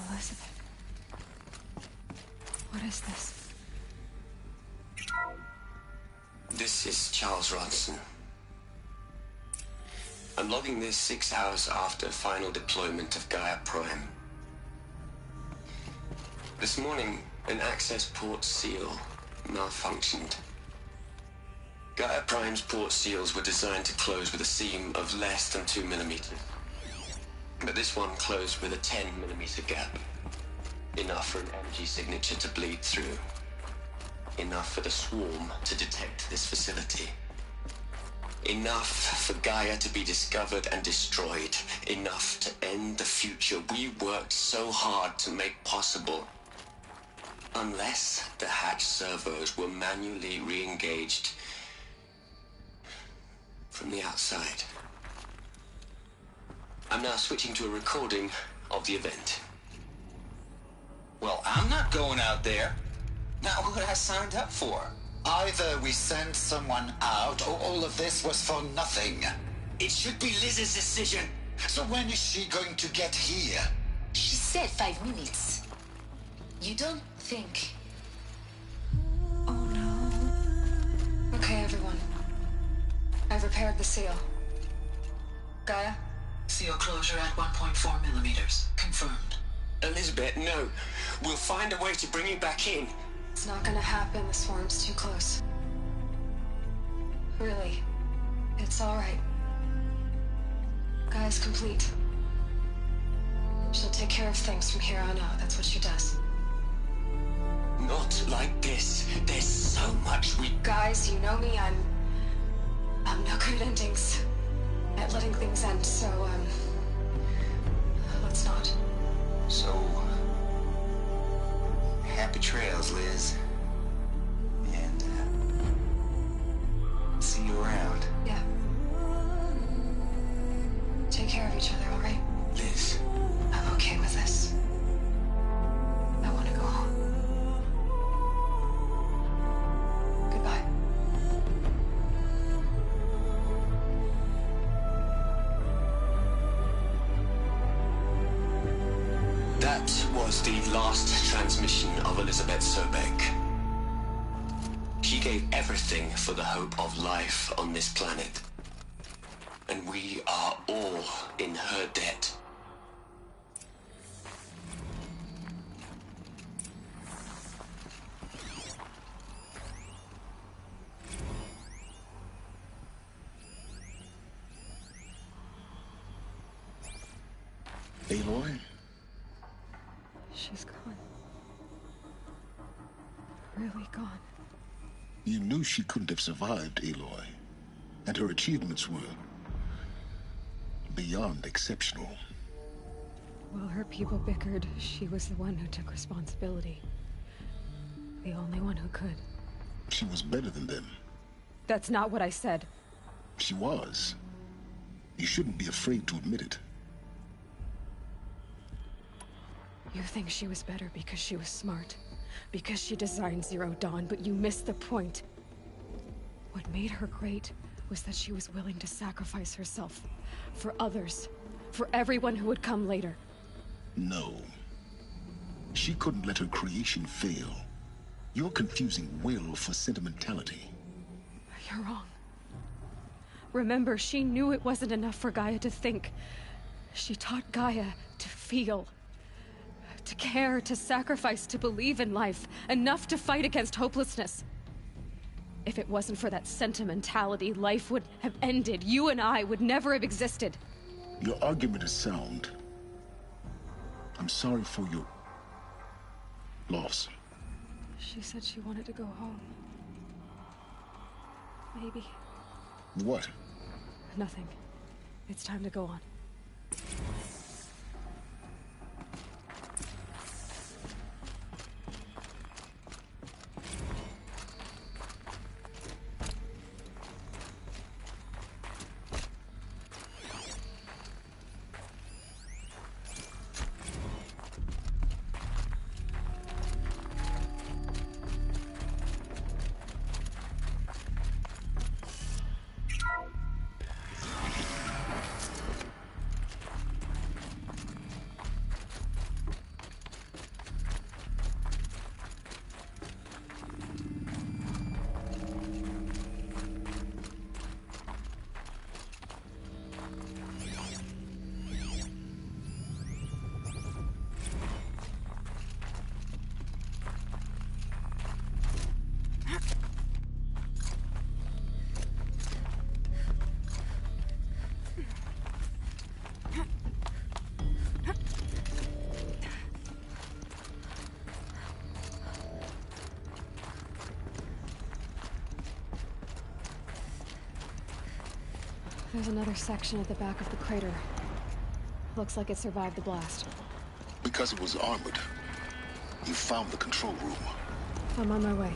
Elizabeth. What is this? This is Charles Ronson. I'm logging this 6 hours after final deployment of Gaia Prime. This morning, an access port seal malfunctioned. Gaia Prime's port seals were designed to close with a seam of less than 2 millimeters. But this one closed with a 10 millimeter gap. Enough for an energy signature to bleed through. Enough for the swarm to detect this facility. Enough for Gaia to be discovered and destroyed. Enough to end the future we worked so hard to make possible. Unless the hatch servos were manually re-engaged from the outside. I'm now switching to a recording of the event. Well, I'm not going out there. Not what I signed up for. Either we send someone out, or all of this was for nothing. It should be Liz's decision. So when is she going to get here? She said 5 minutes. You don't think... Oh no. Okay, everyone. I've repaired the seal. Gaia, Seal closure at 1.4 millimeters. Confirmed. Elizabeth, no. We'll find a way to bring you back in. It's not gonna happen. The swarm's too close. Really. It's alright. Gaia's complete. She'll take care of things from here on out. That's what she does. Not like this. There's so much we... Guys, you know me. I'm no good at endings. At letting things end, so, let's not. So, happy trails, Liz. And, see you around. Yeah. Take care of each other, alright? Liz. I'm okay with this. I want to go home. Goodbye. That was the last transmission of Elizabeth Sobek. She gave everything for the hope of life on this planet. And we are all in her debt. Aloy? She's gone. Really gone. You knew she couldn't have survived, Aloy. And her achievements were... beyond exceptional. While her people bickered, she was the one who took responsibility. The only one who could. She was better than them. That's not what I said. She was. You shouldn't be afraid to admit it. You think she was better because she was smart. Because she designed Zero Dawn, but you missed the point. What made her great was that she was willing to sacrifice herself. For others. For everyone who would come later. No. She couldn't let her creation fail. You're confusing will for sentimentality. You're wrong. Remember, she knew it wasn't enough for Gaia to think. She taught Gaia to feel. To care, to sacrifice, to believe in life. Enough to fight against hopelessness. If it wasn't for that sentimentality, life would have ended. You and I would never have existed. Your argument is sound. I'm sorry for your... loss. She said she wanted to go home. Maybe. What? Nothing. It's time to go on. There's another section at the back of the crater. Looks like it survived the blast. Because it was armored. You found the control room. I'm on my way.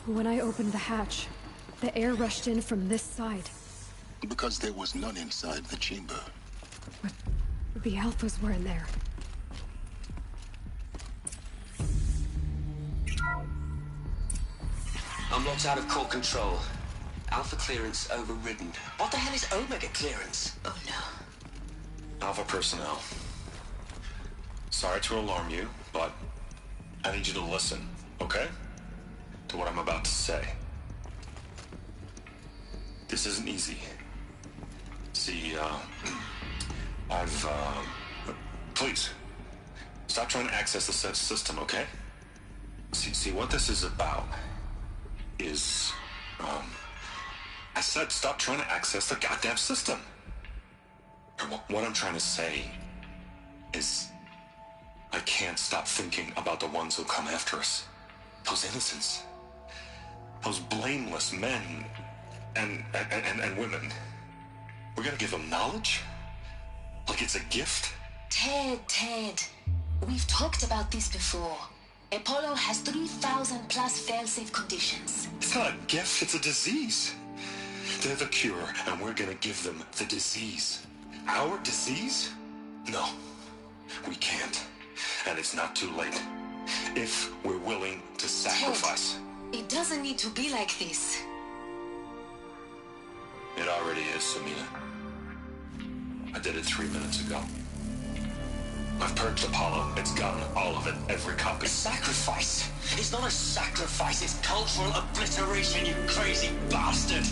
When I opened the hatch, the air rushed in from this side. Because there was none inside the chamber. But the Alphas were in there. Unlocked out of core control. Alpha clearance overridden. What the hell is Omega clearance? Oh no. Alpha personnel. Sorry to alarm you, but I need you to listen, okay? To what I'm about to say. This isn't easy. See, please, stop trying to access the system, okay? See, what this is about is, I said stop trying to access the goddamn system. What I'm trying to say is, I can't stop thinking about the ones who come after us. Those innocents. Those blameless men and women. We're gonna give them knowledge? Like it's a gift? Ted. We've talked about this before. Apollo has 3,000 plus fail-safe conditions. It's not a gift, it's a disease. They're the cure, and we're gonna give them the disease. Our disease? No, we can't. And it's not too late. If we're willing to sacrifice. Ted, it doesn't need to be like this. It already is, Samina. I did it 3 minutes ago. I've purged Apollo. It's gone. All of it. Every copy. A sacrifice? It's not a sacrifice. It's cultural obliteration, you crazy bastard.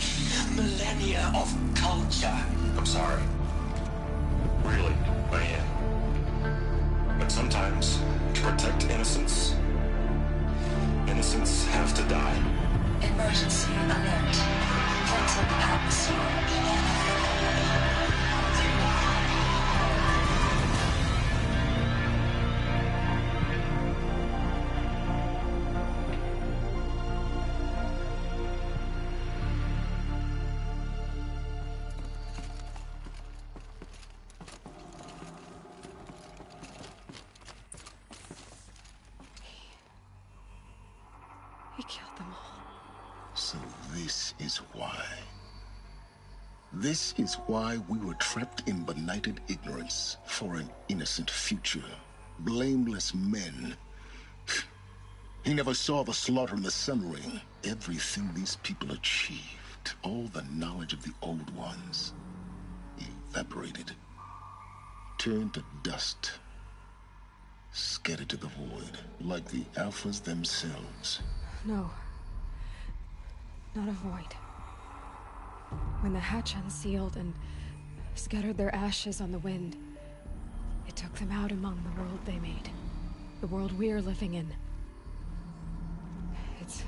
Millennia of culture. I'm sorry. Really, I am. But sometimes, to protect innocence, innocents have to die. Emergency alert. Phantom atmosphere. He killed them all. So this is why. This is why we were trapped in benighted ignorance for an innocent future. Blameless men. He never saw the slaughter in the Sun Ring. Everything these people achieved, all the knowledge of the old ones, evaporated, turned to dust, scattered to the void, like the Alphas themselves. No. Not a void. When the hatch unsealed and scattered their ashes on the wind, it took them out among the world they made. The world we're living in. It's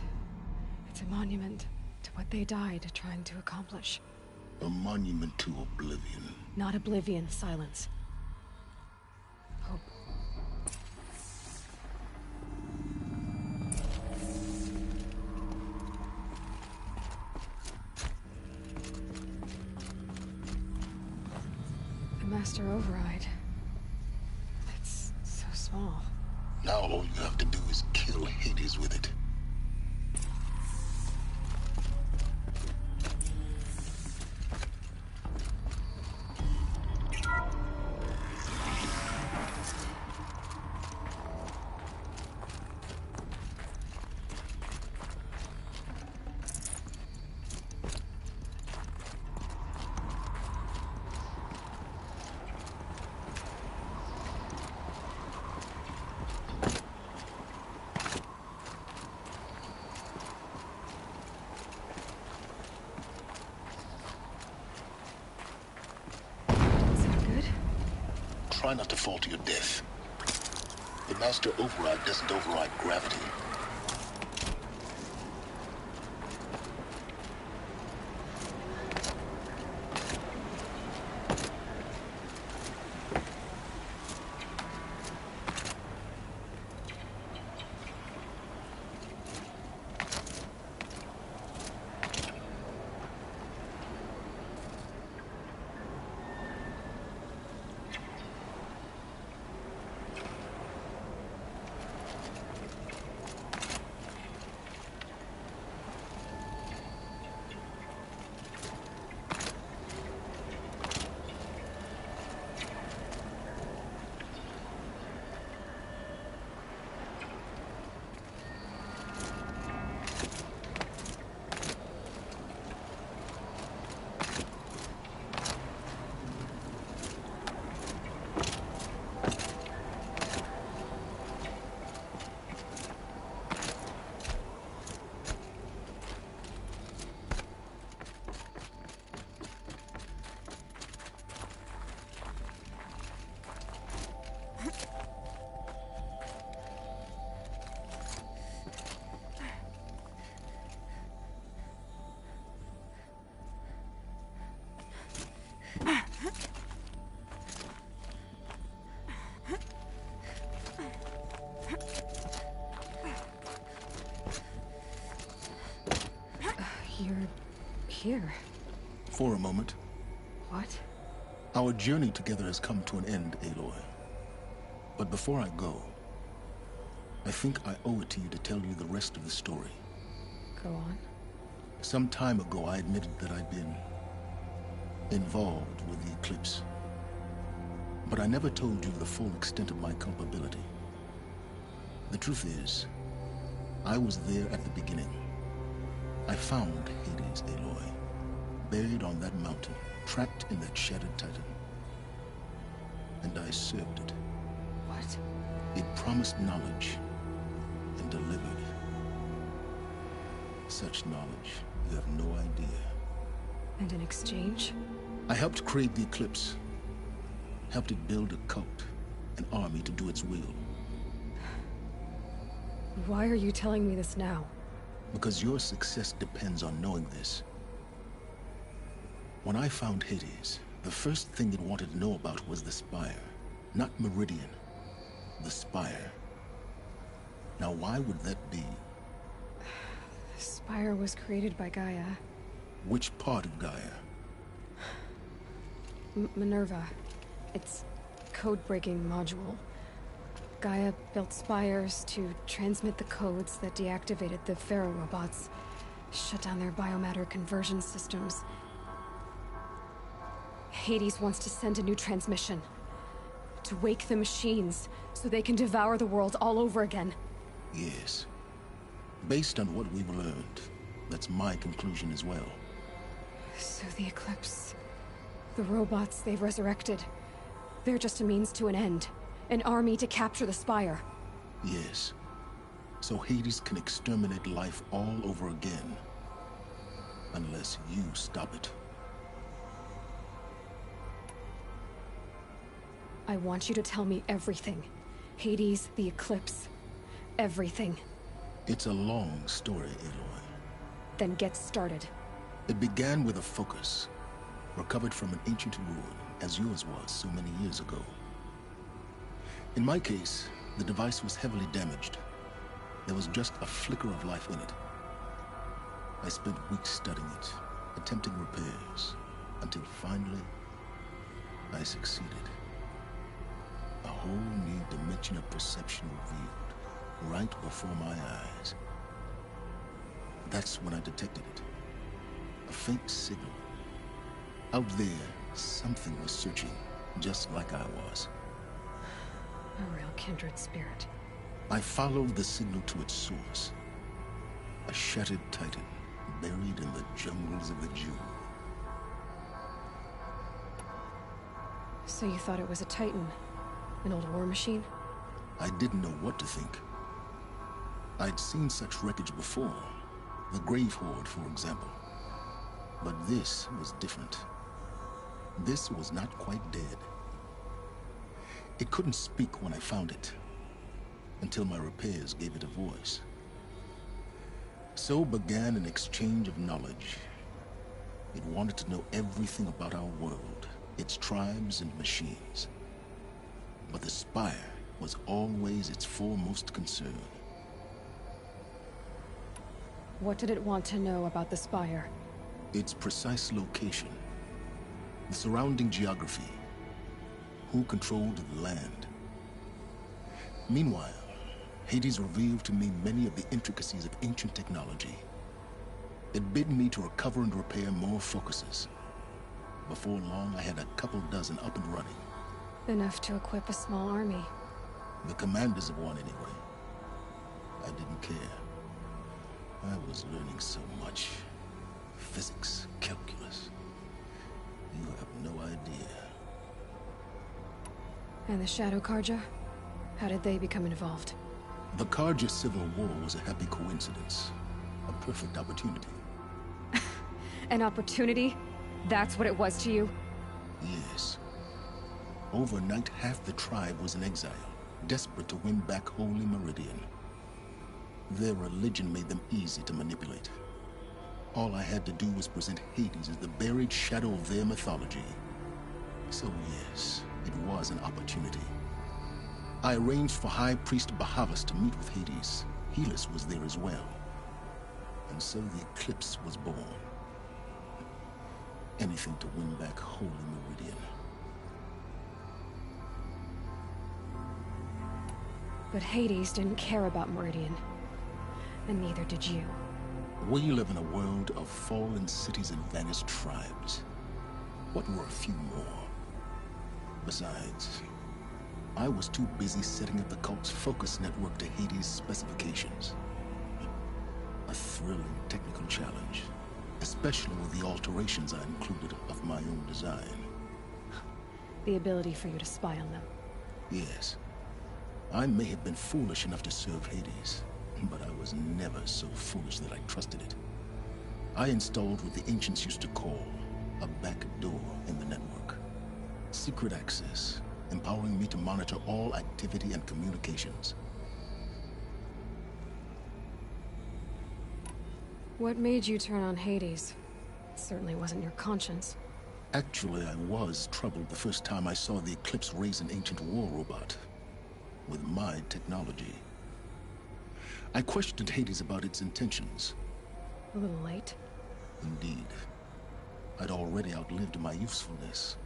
a monument to what they died trying to accomplish. A monument to oblivion. Not oblivion, silence. Hope. The Master Override. It's so small. Now all you have to do is kill Hades with it. Try not to fall to your death. The Master Override doesn't override gravity. here? For a moment. What? Our journey together has come to an end, Aloy. But before I go, I think I owe it to you to tell you the rest of the story. Go on. Some time ago, I admitted that I'd been involved with the Eclipse. But I never told you the full extent of my culpability. The truth is, I was there at the beginning. I found Hades, Aloy, buried on that mountain, trapped in that shattered titan. And I served it. What? It promised knowledge and delivered. Such knowledge, you have no idea. And in exchange? I helped create the Eclipse. Helped it build a cult, an army to do its will. Why are you telling me this now? Because your success depends on knowing this. When I found Hades, the first thing it wanted to know about was the Spire. Not Meridian. The Spire. Now why would that be? The Spire was created by Gaia. Which part of Gaia? Minerva. It's code-breaking module. Gaia built spires to transmit the codes that deactivated the Pharaoh robots, shut down their biomatter conversion systems. Hades wants to send a new transmission. To wake the machines, so they can devour the world all over again. Yes. Based on what we've learned, that's my conclusion as well. So the Eclipse... the robots they've resurrected... they're just a means to an end. An army to capture the Spire. Yes. So Hades can exterminate life all over again. Unless you stop it. I want you to tell me everything. Hades, the Eclipse, everything. It's a long story, Aloy. Then get started. It began with a focus, recovered from an ancient ruin, as yours was so many years ago. In my case, the device was heavily damaged. There was just a flicker of life in it. I spent weeks studying it, attempting repairs, until finally, I succeeded. A whole new dimension of perception revealed, right before my eyes. That's when I detected it. A faint signal. Out there, something was searching, just like I was. A real kindred spirit. I followed the signal to its source. A shattered titan, buried in the jungles of the Jew. So you thought it was a titan? An old war machine? I didn't know what to think. I'd seen such wreckage before. The Grave Horde, for example. But this was different. This was not quite dead. It couldn't speak when I found it, until my repairs gave it a voice. So began an exchange of knowledge. It wanted to know everything about our world, its tribes and machines. But the Spire was always its foremost concern. What did it want to know about the Spire? Its precise location, the surrounding geography, who controlled the land. Meanwhile, Hades revealed to me many of the intricacies of ancient technology. It bid me to recover and repair more focuses. Before long, I had a couple dozen up and running. Enough to equip a small army. The commanders of one, anyway. I didn't care. I was learning so much. Physics, calculus. You have no idea. And the Shadow Karja? How did they become involved? The Karja Civil War was a happy coincidence. A perfect opportunity. An opportunity? That's what it was to you? Yes. Overnight, half the tribe was in exile, desperate to win back Holy Meridian. Their religion made them easy to manipulate. All I had to do was present Hades as the buried shadow of their mythology. So yes, it was an opportunity. I arranged for High Priest Bahavas to meet with Hades. Helis was there as well. And so the Eclipse was born. anything to win back Holy Meridian. But Hades didn't care about Meridian. And neither did you. We live in a world of fallen cities and vanished tribes. What were a few more? Besides, I was too busy setting up the cult's focus network to Hades' specifications. A thrilling technical challenge, especially with the alterations I included of my own design. The ability for you to spy on them. Yes. I may have been foolish enough to serve Hades, but I was never so foolish that I trusted it. I installed what the ancients used to call a back door in the network. Secret access, empowering me to monitor all activity and communications. What made you turn on Hades? It certainly wasn't your conscience. Actually, I was troubled the first time I saw the Eclipse raise an ancient war robot. With my technology. I questioned Hades about its intentions. A little late. Indeed. I'd already outlived my usefulness.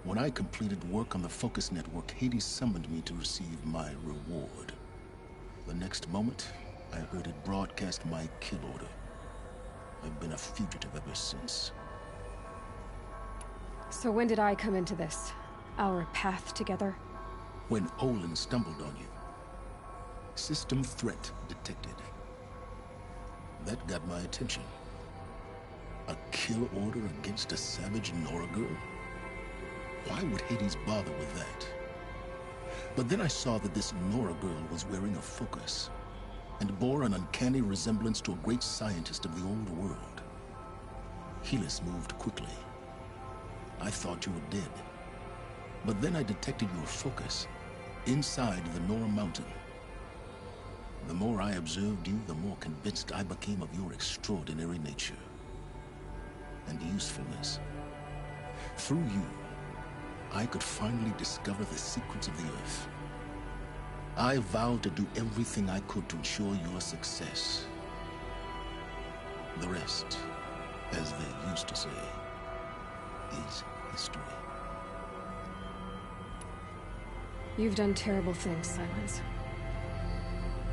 When I completed work on the Focus Network, Hades summoned me to receive my reward. The next moment, I heard it broadcast my kill order. I've been a fugitive ever since. So when did I come into this? Our path together? When Olin stumbled on you. System threat detected. That got my attention. A kill order against a savage Nora girl? Why would Hades bother with that? But then I saw that this Nora girl was wearing a focus, and bore an uncanny resemblance to a great scientist of the old world. Helis moved quickly. I thought you were dead. But then I detected your focus inside the Nora mountain. The more I observed you, the more convinced I became of your extraordinary nature and usefulness. Through you, I could finally discover the secrets of the Earth. I vowed to do everything I could to ensure your success. The rest, as they used to say, is history. You've done terrible things, Silence.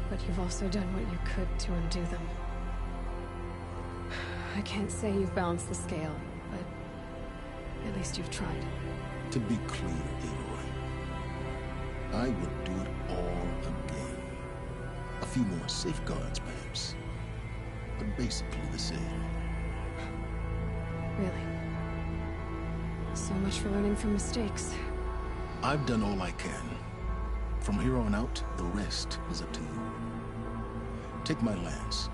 But you've also done what you could to undo them. I can't say you've balanced the scale, but at least you've tried. To be clear, Aloy, I would do it all again. A few more safeguards, perhaps, but basically the same. Really? So much for learning from mistakes. I've done all I can. From here on out, the rest is up to you. Take my lance.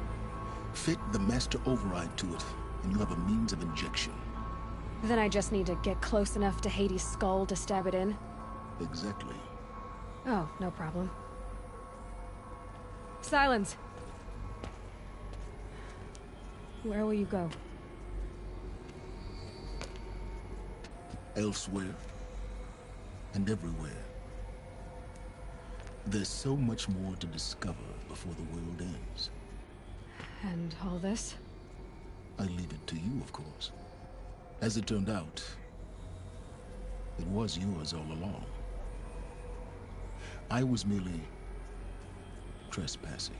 Fit the master override to it, and you have a means of injection. Then I just need to get close enough to Hades' skull to stab it in? Exactly. Oh, no problem. Silence! Where will you go? Elsewhere. And everywhere. There's so much more to discover before the world ends. And all this? I leave it to you, of course. As it turned out, it was yours all along. I was merely trespassing.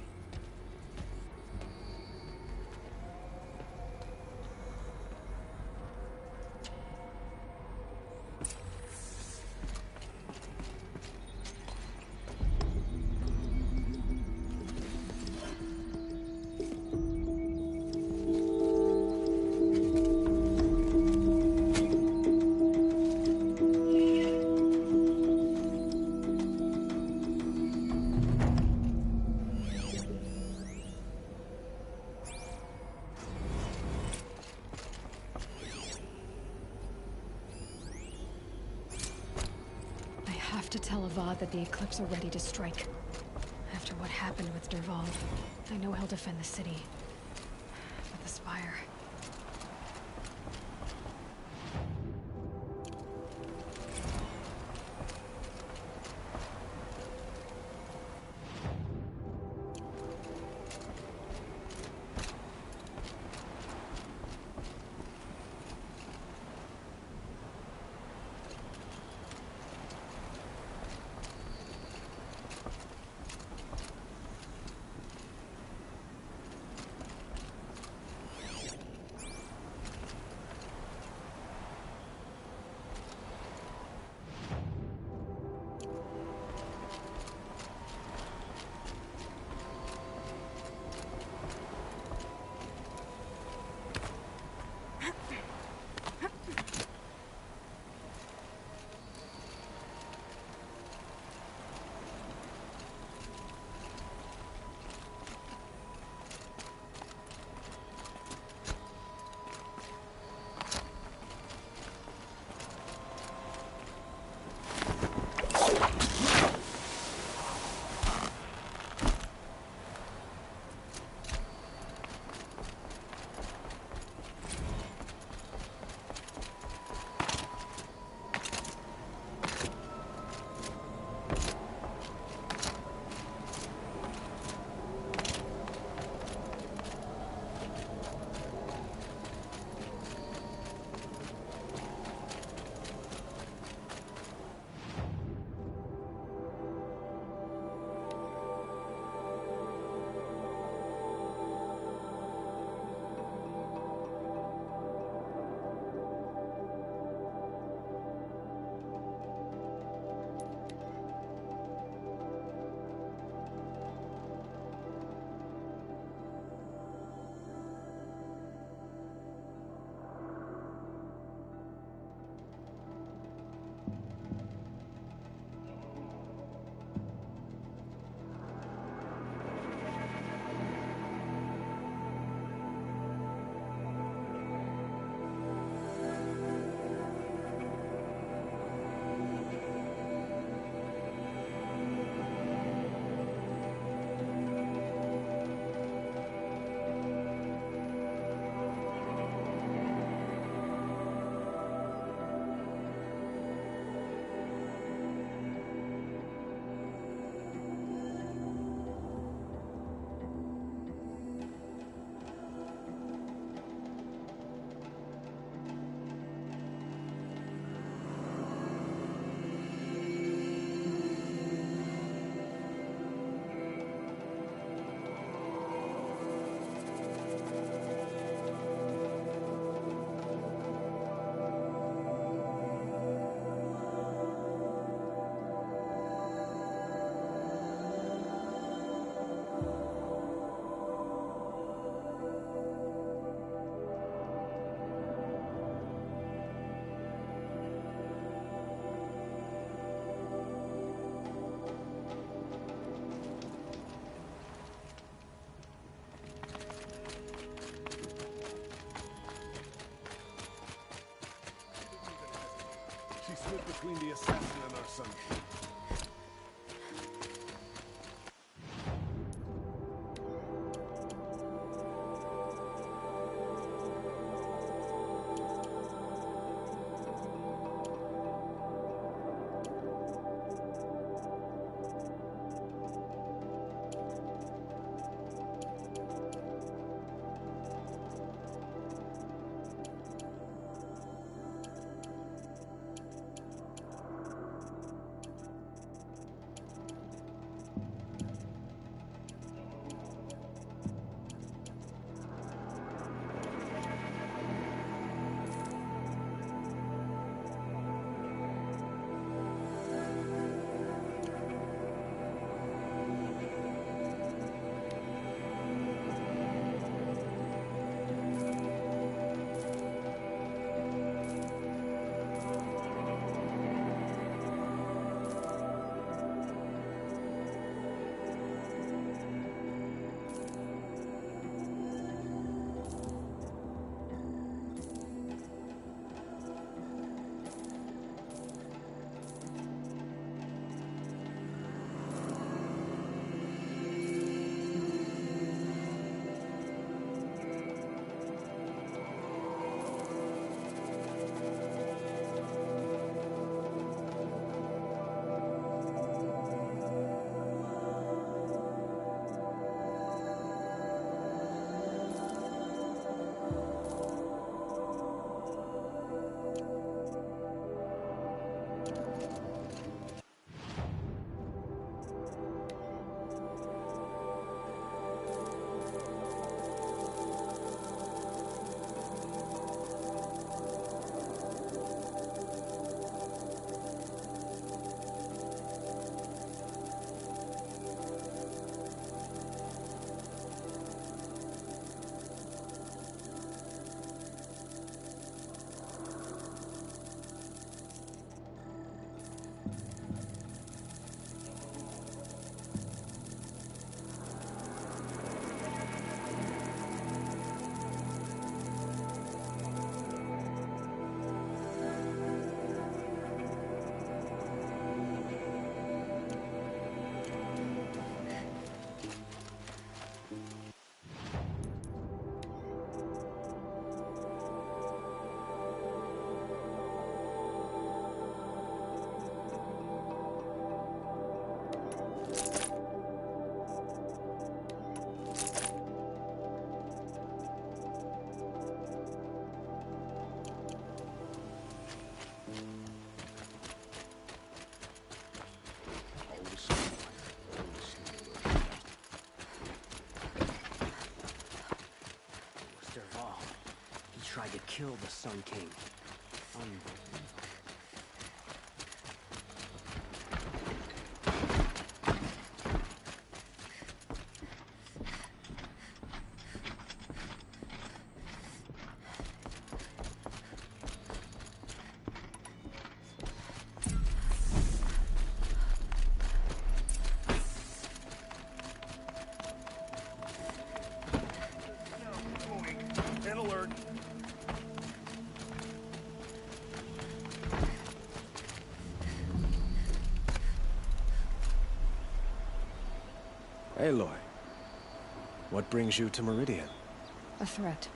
To tell Avad that the Eclipse are ready to strike. After what happened with Dervahl, I know he'll defend the city. But the Spire... between the assassin and our son. Tried to kill the Sun King. Unbelievable. Aloy, what brings you to Meridian? A threat.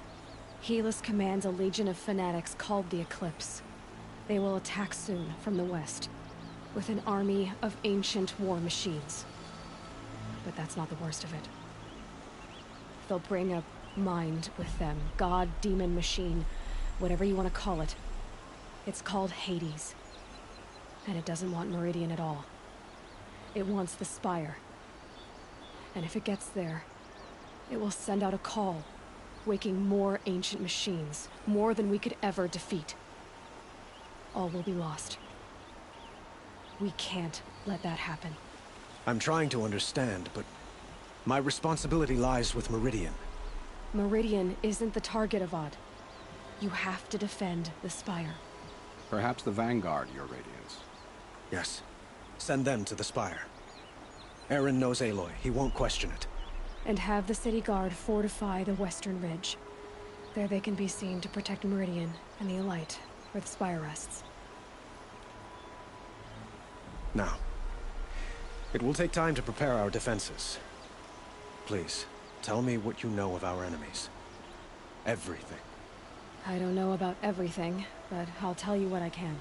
Helis commands a legion of fanatics called the Eclipse. They will attack soon from the west, with an army of ancient war machines. But that's not the worst of it. They'll bring a mind with them. God, demon, machine, whatever you want to call it. It's called Hades. And it doesn't want Meridian at all. It wants the Spire. And if it gets there, it will send out a call, waking more ancient machines, more than we could ever defeat. All will be lost. We can't let that happen. I'm trying to understand, but my responsibility lies with Meridian. Meridian isn't the target, Avad. You have to defend the Spire. Perhaps the Vanguard, Your Radiance. Yes. Send them to the Spire. Aaron knows Aloy. He won't question it. And have the city guard fortify the western ridge. There they can be seen to protect Meridian and the Elite, where the Spire rests. Now, it will take time to prepare our defenses. Please, tell me what you know of our enemies. Everything. I don't know about everything, but I'll tell you what I can.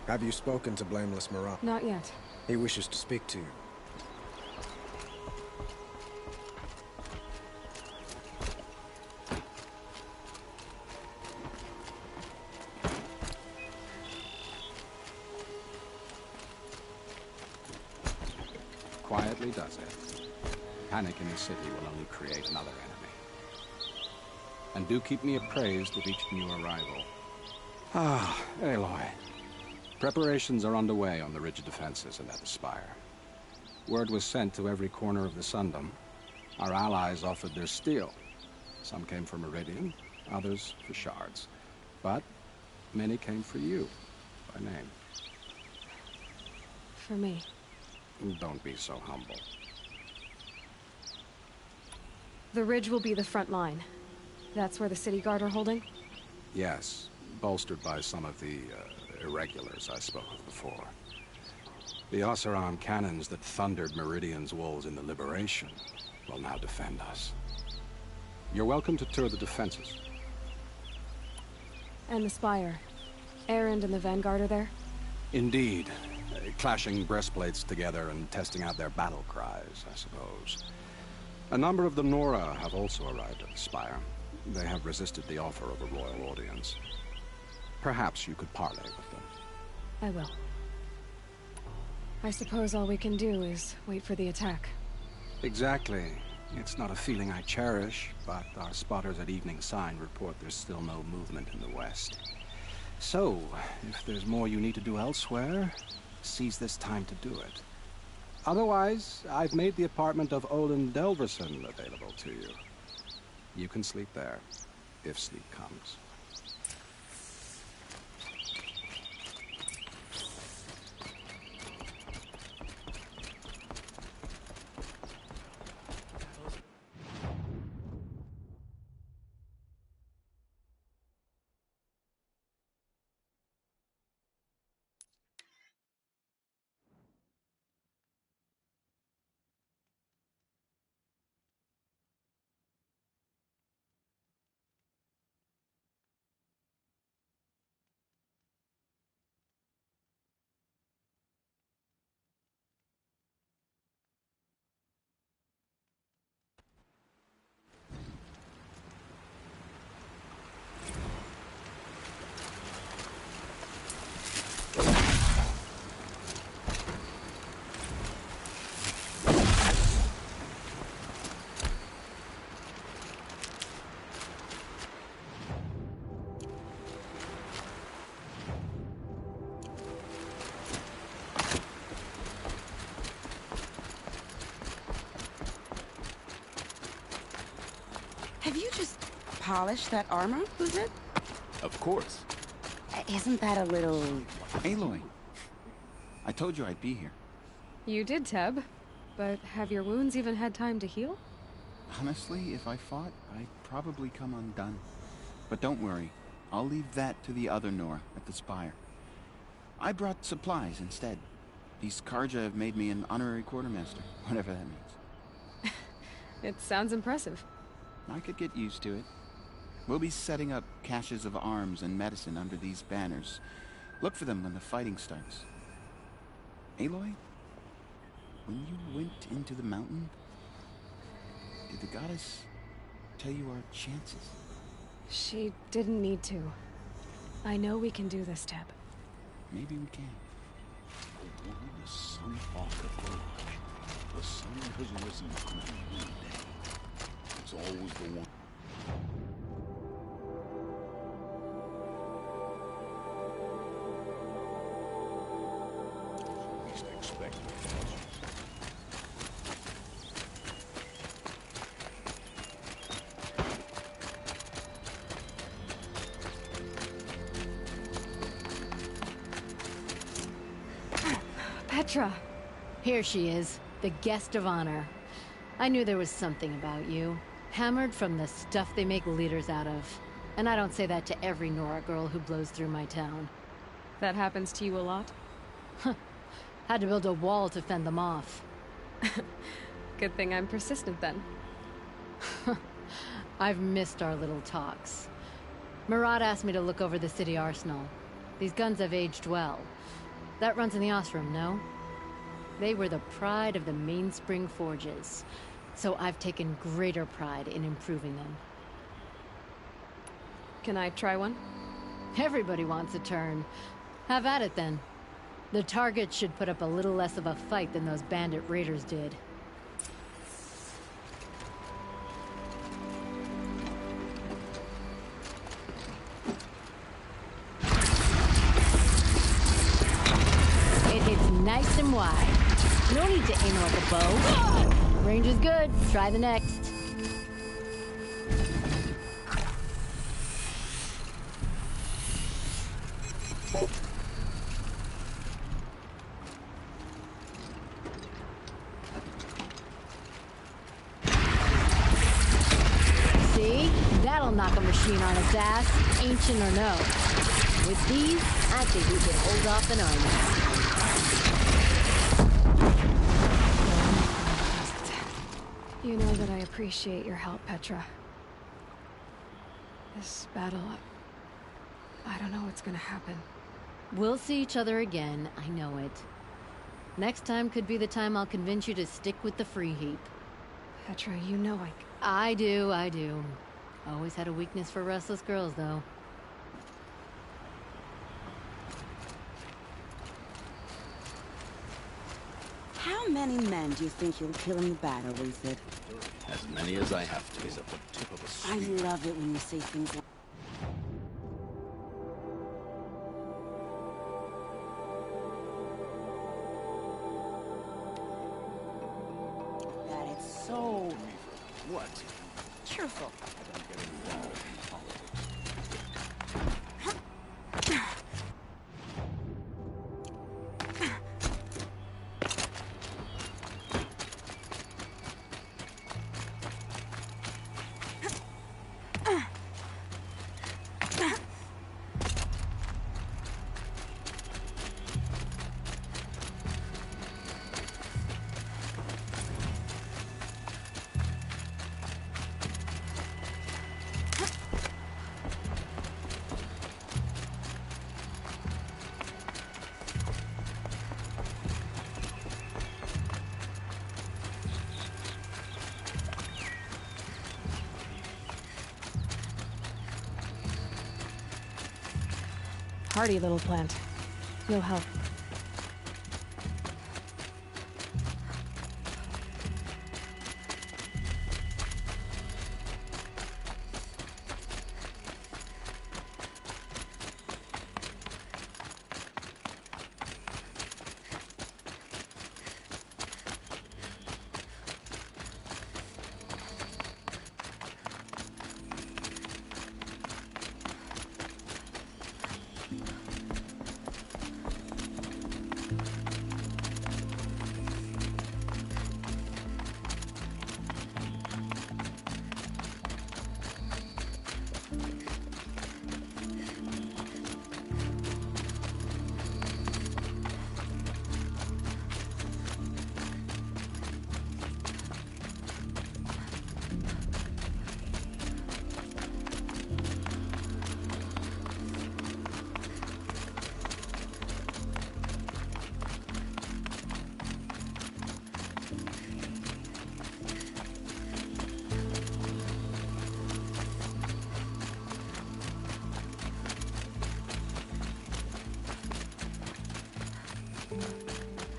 Have you spoken to Blameless Marat? Not yet. He wishes to speak to you. Quietly does it. Panic in the city will only create another enemy. And do keep me appraised of each new arrival. Ah, Aloy. Preparations are underway on the ridge defenses and at the spire. Word was sent to every corner of the Sundom. Our allies offered their steel. Some came for Meridian, others for shards. But many came for you, by name. For me. Don't be so humble. The ridge will be the front line. That's where the city guard are holding? Yes, bolstered by some of the irregulars I spoke of before. The Oseram cannons that thundered Meridian's walls in the Liberation will now defend us. You're welcome to tour the defenses. And the spire. Erend and the Vanguard are there? Indeed. Clashing breastplates together and testing out their battle cries, I suppose. A number of the Nora have also arrived at the spire. They have resisted the offer of a royal audience. Perhaps you could parley with them. I will. I suppose all we can do is wait for the attack. Exactly. It's not a feeling I cherish, but our spotters at Evening Sign report there's still no movement in the west. So, if there's more you need to do elsewhere, seize this time to do it. Otherwise, I've made the apartment of Olin Delverson available to you. You can sleep there, if sleep comes. Have you just polished that armor, was it? Of course. Isn't that a little... Aloy, I told you I'd be here. You did, Teb. But have your wounds even had time to heal? Honestly, if I fought, I'd probably come undone. But don't worry, I'll leave that to the other Nora at the spire. I brought supplies instead. These Karja have made me an honorary quartermaster, whatever that means. It sounds impressive. I could get used to it. We'll be setting up caches of arms and medicine under these banners. Look for them when the fighting starts. Aloy, when you went into the mountain, did the goddess tell you our chances? She didn't need to. I know we can do this, Teb. Maybe we can. The sun off the lodge. The sun has risen on a new day. It's always the one. Least expect it. Petra! Here she is, the guest of honor. I knew there was something about you. Hammered from the stuff they make leaders out of. And I don't say that to every Nora girl who blows through my town. That happens to you a lot? Had to build a wall to fend them off. Good thing I'm persistent then. I've missed our little talks. Murad asked me to look over the city arsenal. These guns have aged well. That runs in the Ostrom, no? They were the pride of the Mainspring Forges, so I've taken greater pride in improving them. Can I try one? Everybody wants a turn. Have at it then. The target should put up a little less of a fight than those bandit raiders did. It hits nice and wide. No need to aim like a bow. Range is good. Try the next. See? That'll knock a machine on its ass, ancient or no. With these, I think we can hold off an army. You know that I appreciate your help, Petra. This battle, I don't know what's gonna happen. We'll see each other again, I know it. Next time could be the time I'll convince you to stick with the free heap. Petra, you know I do. Always had a weakness for restless girls, though. How many men do you think you'll kill in the battle, Lucid? As many as I have to. He's at the tip of a spear. I love it when you say things like... that. It's so... What? cheerful. Hardy little plant. You'll help.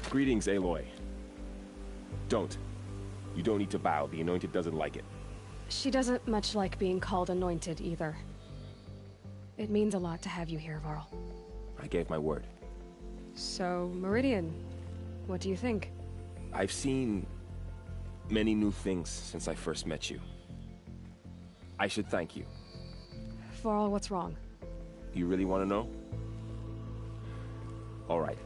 Greetings, Aloy. Don't. You don't need to bow. The Anointed doesn't like it. She doesn't much like being called Anointed, either. It means a lot to have you here, Varl. I gave my word. So, Meridian, what do you think? I've seen many new things since I first met you. I should thank you. Varl, what's wrong? You really want to know? All right.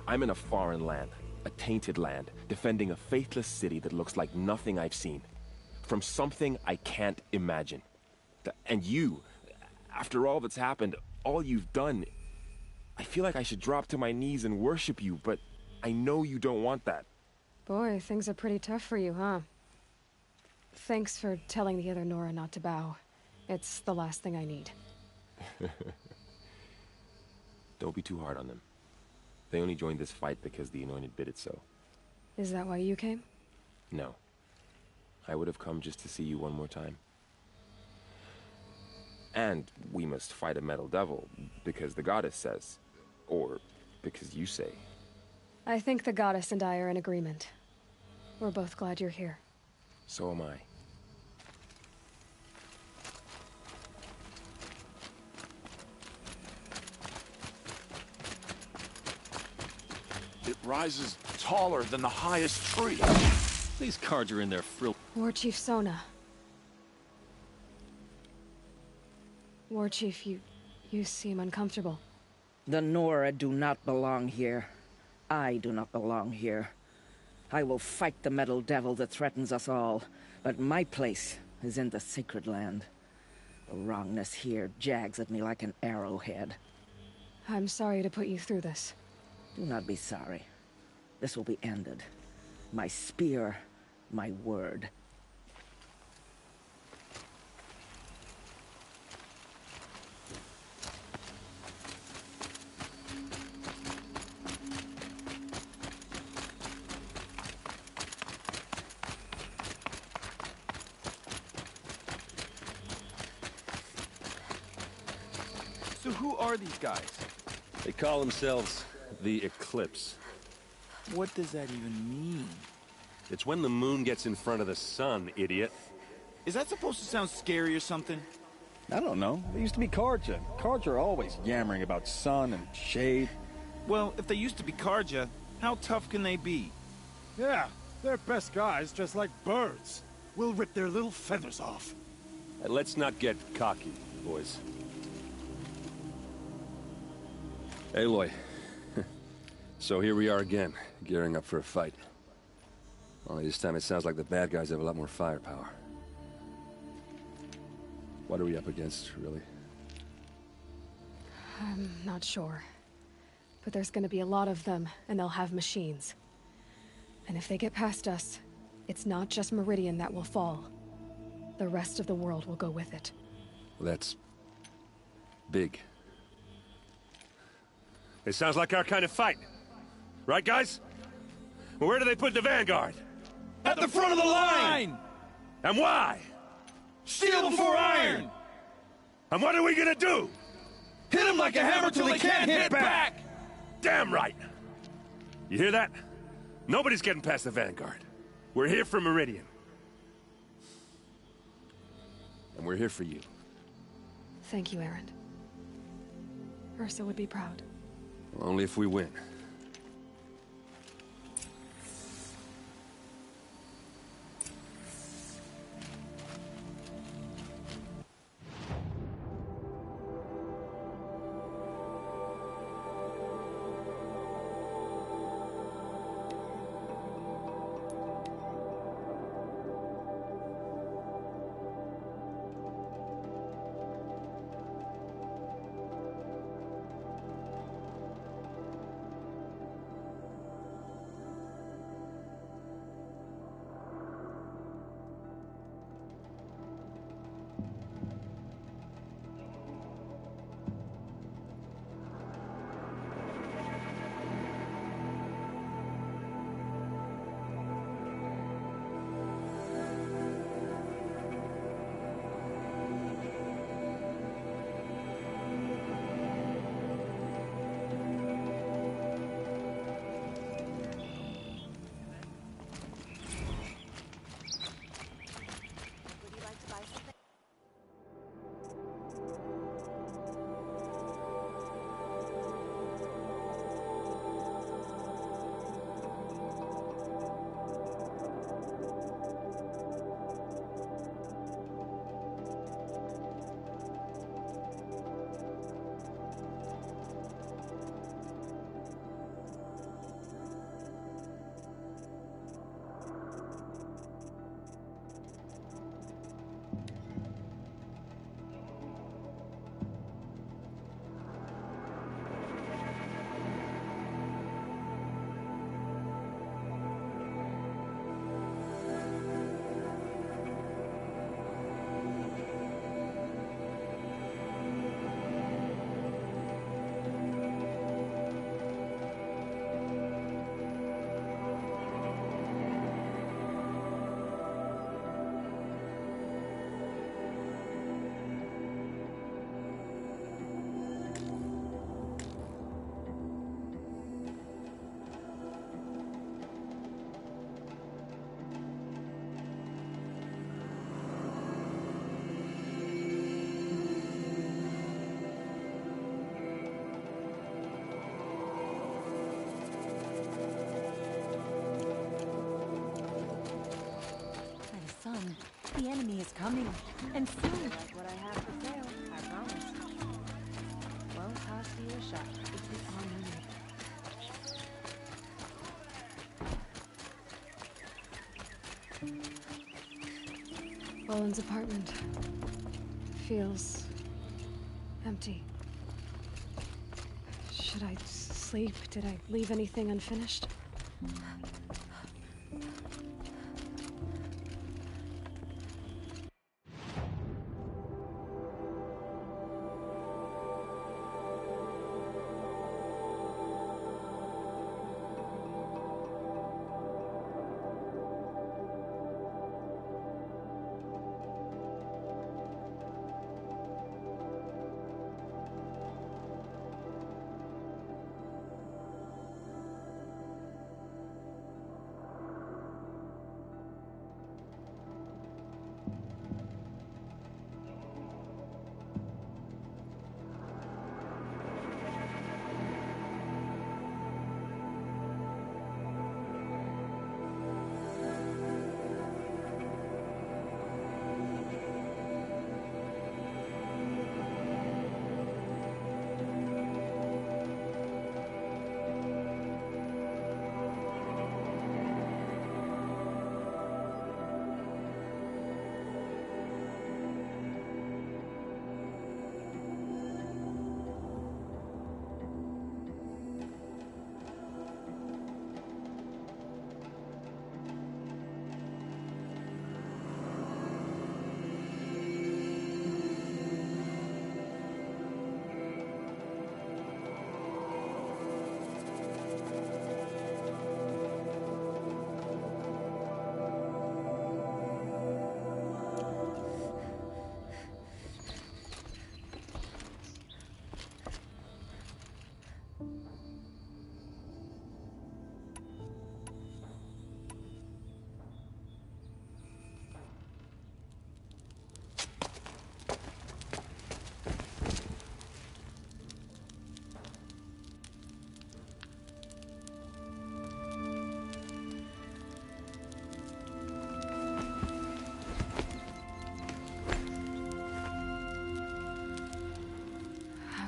I'm in a foreign land, a tainted land, defending a faithless city that looks like nothing I've seen. From something I can't imagine. And you, after all that's happened, all you've done, I feel like I should drop to my knees and worship you, but I know you don't want that. Boy, things are pretty tough for you, huh? Thanks for telling the other Nora not to bow. It's the last thing I need. Don't be too hard on them. They only joined this fight because the Anointed bid it so. Is that why you came? No. I would have come just to see you one more time. And we must fight a metal devil, because the goddess says. Or because you say. I think the goddess and I are in agreement. We're both glad you're here. So am I. It rises taller than the highest tree. These cards are in there frill. War Chief Sona. War Chief, you seem uncomfortable. The Nora do not belong here. I do not belong here. I will fight the metal devil that threatens us all, but my place is in the sacred land. The wrongness here jags at me like an arrowhead. I'm sorry to put you through this. Do not be sorry. This will be ended. My spear, my word. So who are these guys? They call themselves the Eclipse. What does that even mean? It's when the moon gets in front of the sun, idiot. Is that supposed to sound scary or something? I don't know. They used to be Karja. Karja are always yammering about sun and shade. Well, if they used to be Karja, how tough can they be? Yeah, they're best guys just like birds. We'll rip their little feathers off. Let's not get cocky, boys. Aloy. So here we are again, gearing up for a fight. Only this time it sounds like the bad guys have a lot more firepower. What are we up against, really? I'm not sure. But there's gonna be a lot of them, and they'll have machines. And if they get past us, it's not just Meridian that will fall. The rest of the world will go with it. Well, that's big. It sounds like our kind of fight. Right, guys? Well, where do they put the Vanguard? At the front of the line! And why? Steel before iron! And what are we gonna do? Hit them like a hammer till they can't hit back! Damn right! You hear that? Nobody's getting past the Vanguard. We're here for Meridian. And we're here for you. Thank you, Erend. Ursa would be proud. Only if we win. is coming. And soon. Like what I have for sale, I promise. Won't cost you a shot. It's the honor. Roland's apartment feels empty. Should I sleep? Did I leave anything unfinished?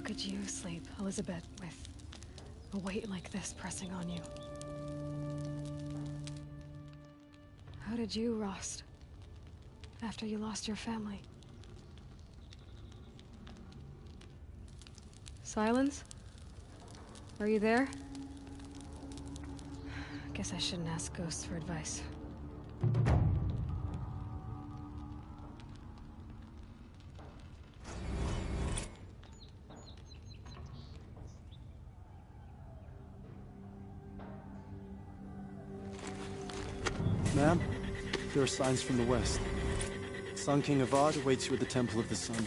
Could you sleep, Elizabeth, with a weight like this pressing on you? How did you, Rost, after you lost your family? Silence? Are you there? Guess I shouldn't ask ghosts for advice. Ma'am, there are signs from the west. Sun King Avad awaits you at the Temple of the Sun.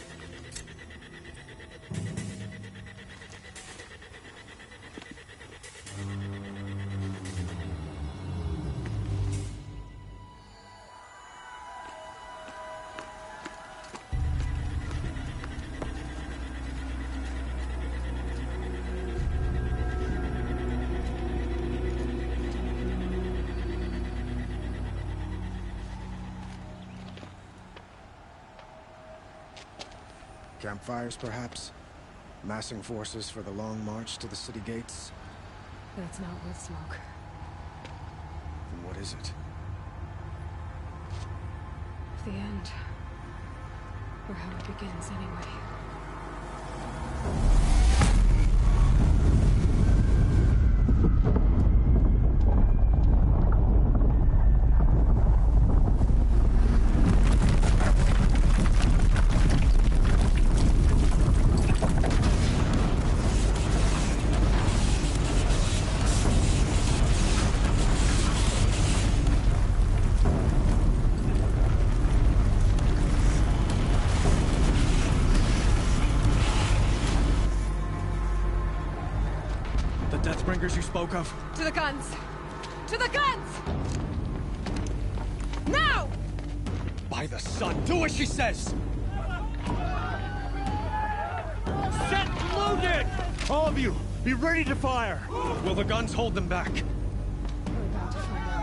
Campfires, perhaps? Massing forces for the long march to the city gates? That's not with smoke. Then what is it? The end. Or how it begins, anyway. You spoke of? To the guns! To the guns! Now! By the sun, do as she says! Set loaded! All of you, be ready to fire! Will the guns hold them back? We're about to find out.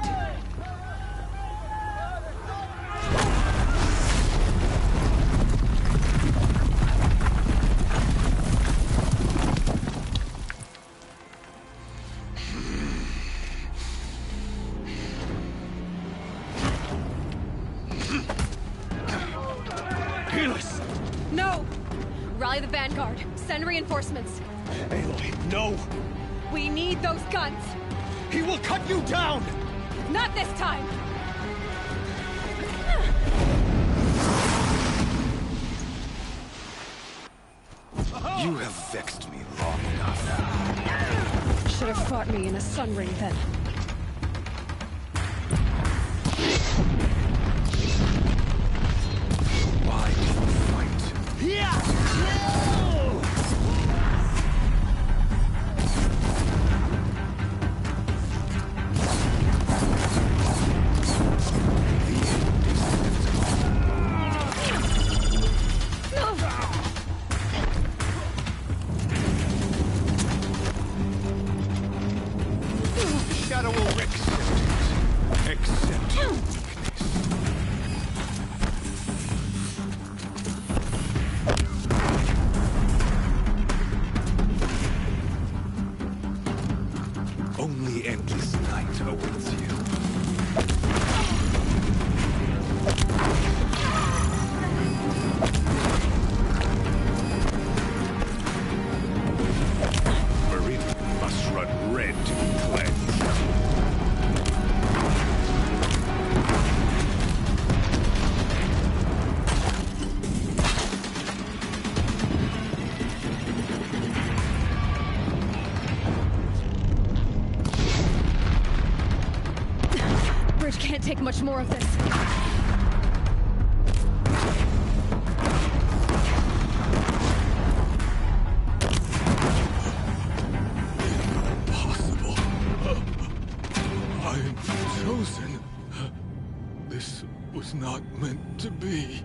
Rally the Vanguard. Send reinforcements. Aloy, no! We need those guns! He will cut you down! Not this time! You have vexed me long enough. Should have fought me in a sun ring then. Why do you fight? Yeah! Shadow will accept it. Accept your weakness. Only endless night awaits you. Meridian must run red to be cleansed. Bridge can't take much more of this. Impossible. I am chosen. This was not meant to be.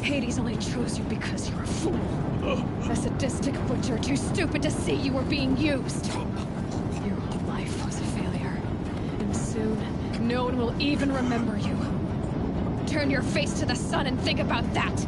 Hades only chose you because you're a fool. A sadistic butcher too stupid to see you were being used. Your whole life was a failure. And soon, no one will even remember you. Turn your face to the sun and think about that.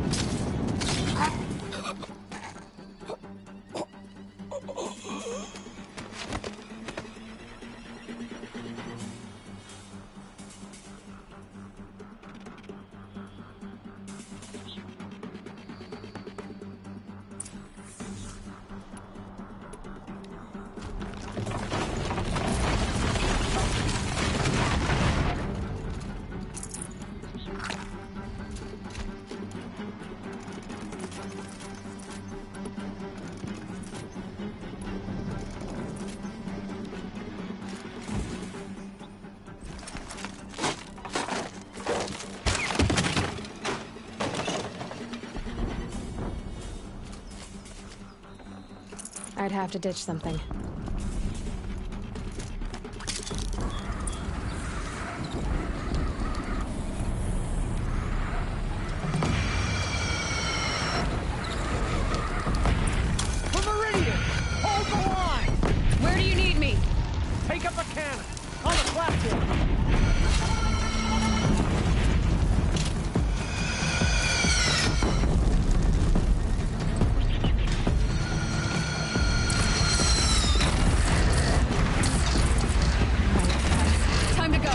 I'd have to ditch something. For Meridian! Hold the line! Where do you need me? Take up a cannon! On the platform! Time to go.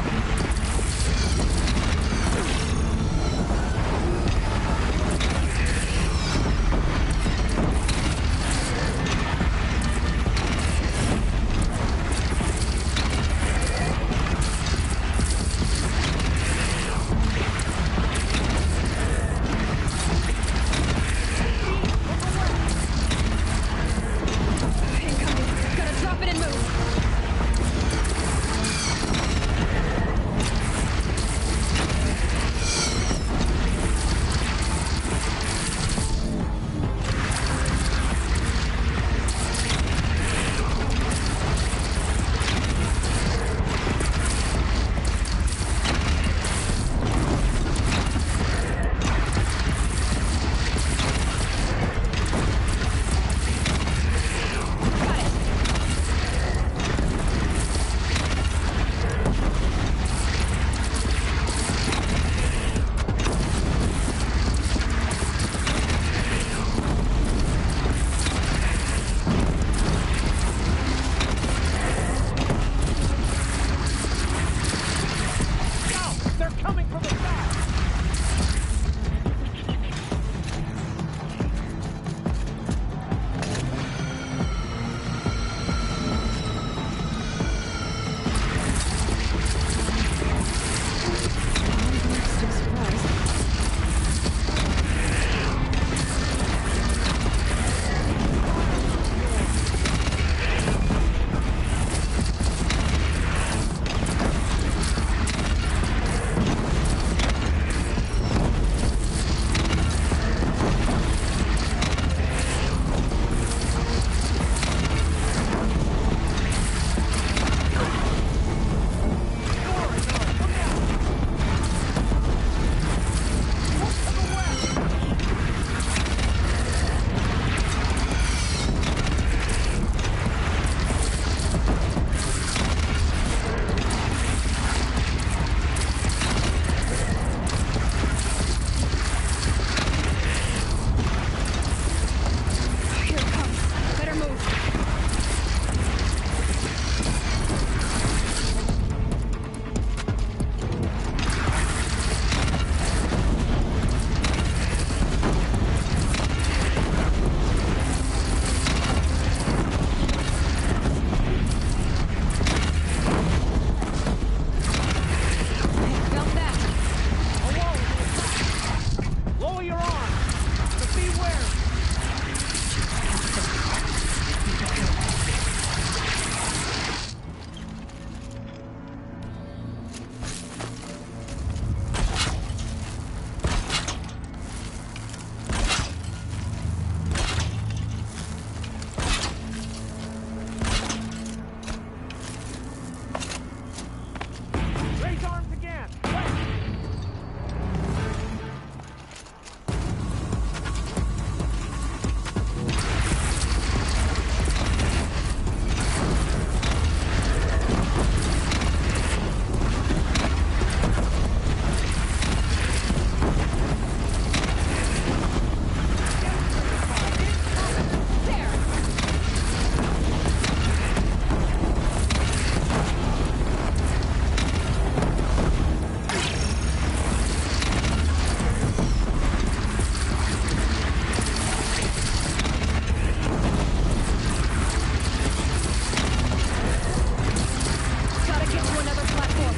another platform.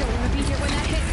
Don't want to be here when that hits.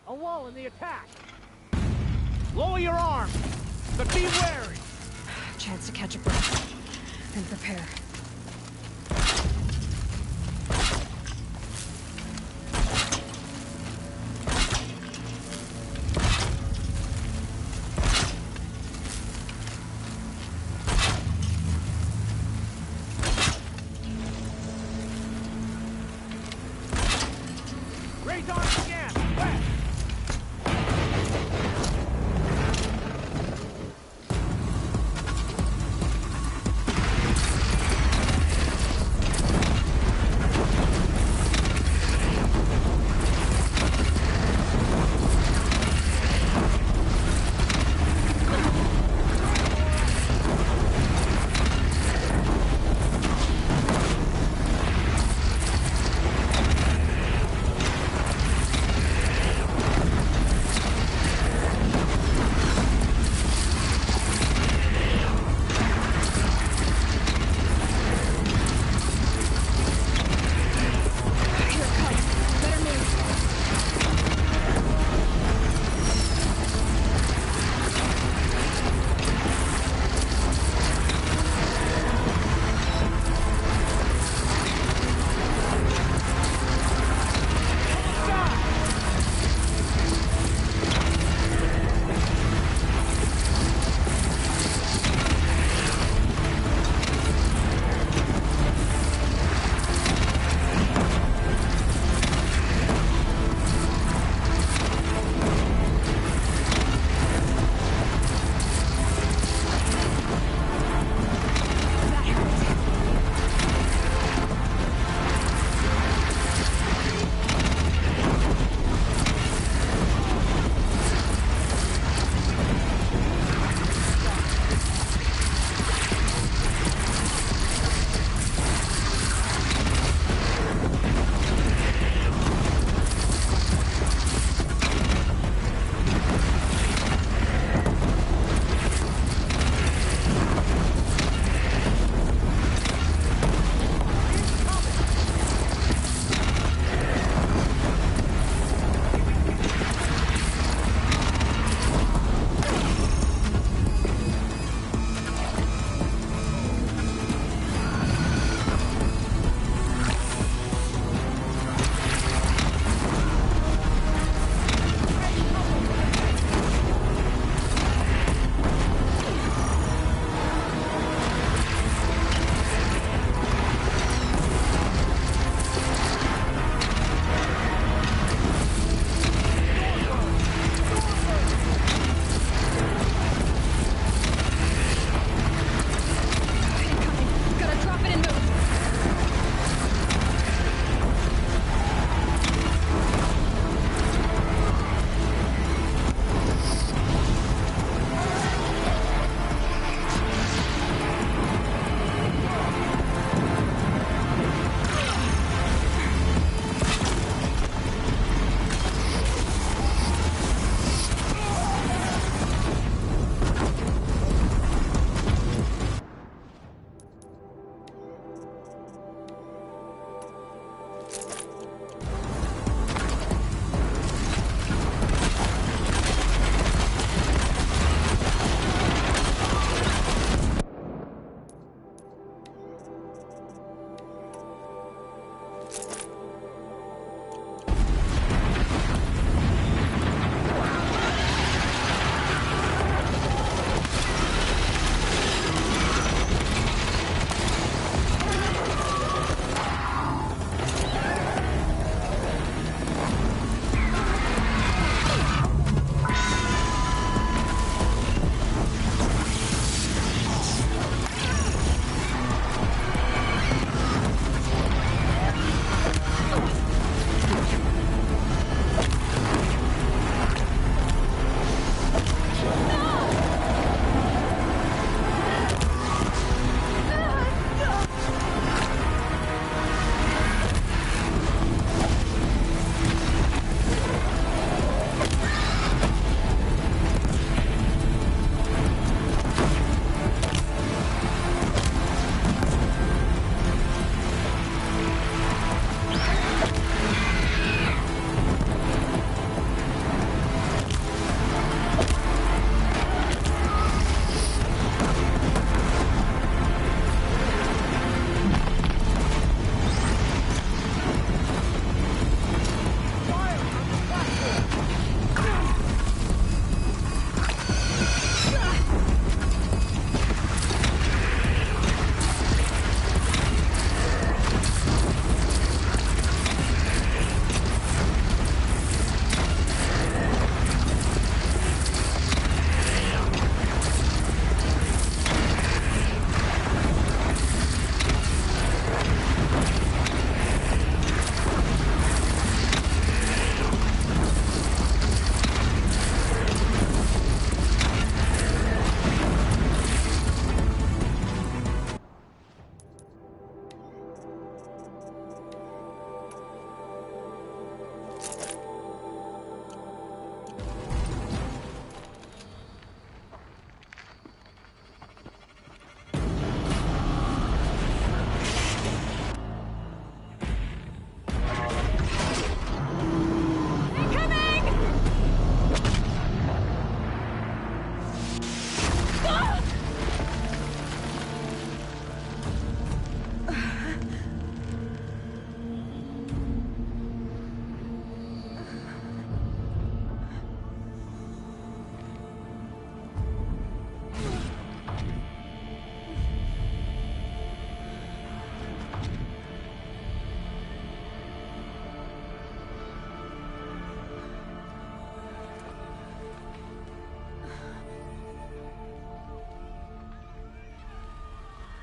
A wall in the attack. Lower your arms, but be wary. Chance to catch a breath and prepare. Raise arms again. West.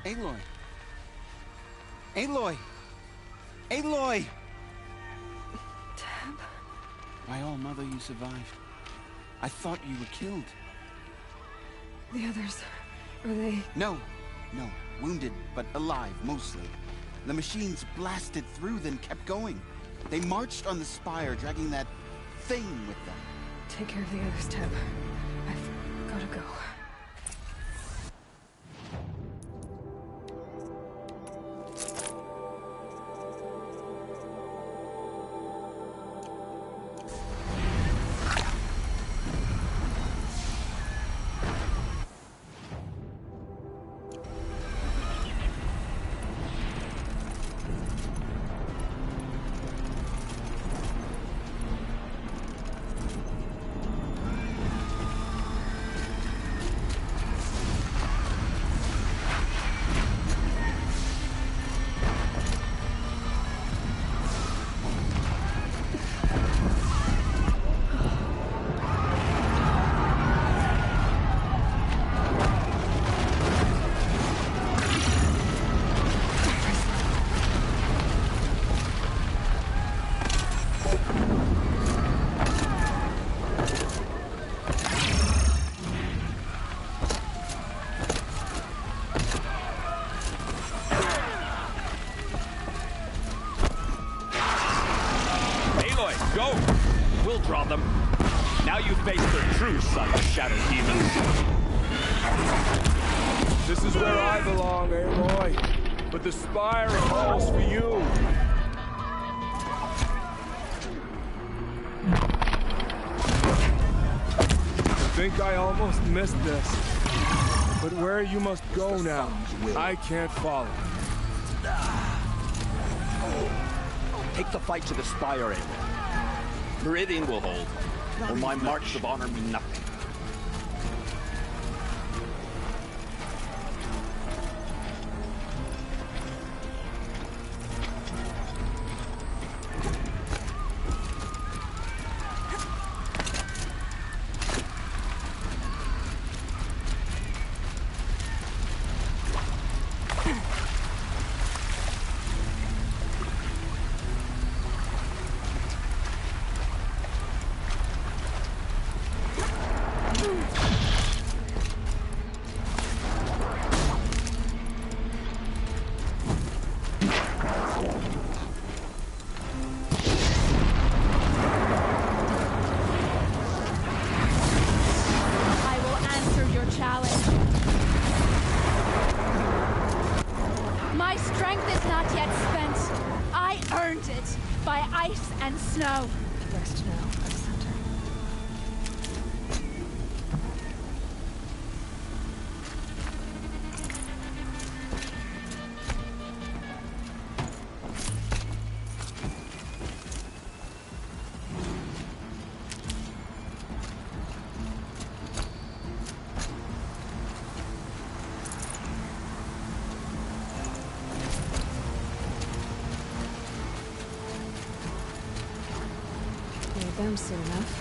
Aloy! Aloy! Aloy! Tab? By all mother, you survived. I thought you were killed. The others, are they... No. Wounded, but alive, mostly. The machines blasted through, then kept going. They marched on the spire, dragging that thing with them. Take care of the others, Tab. I've gotta go. Go! We'll draw them. Now you face the true son of Shadow Demons. This is where I belong, Aloy. But the spire calls for you. I think I almost missed this. But where you must go now, I can't follow. Take the fight to the spire, Aloy. Meridian will hold, or my marks of honor mean nothing. And snow. Rest now at center. Them soon enough.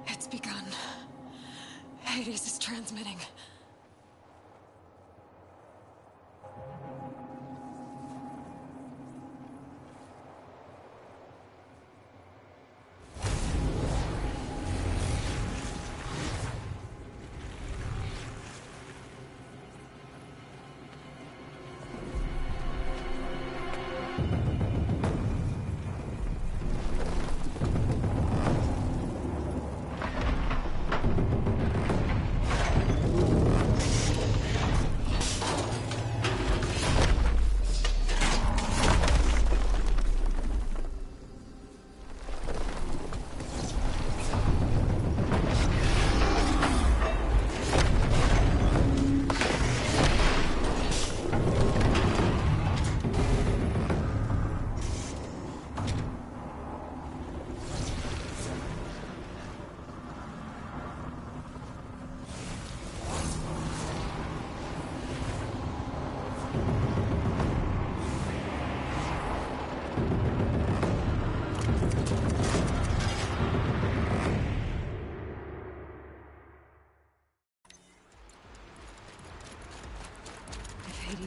It's begun. Hades is transmitting.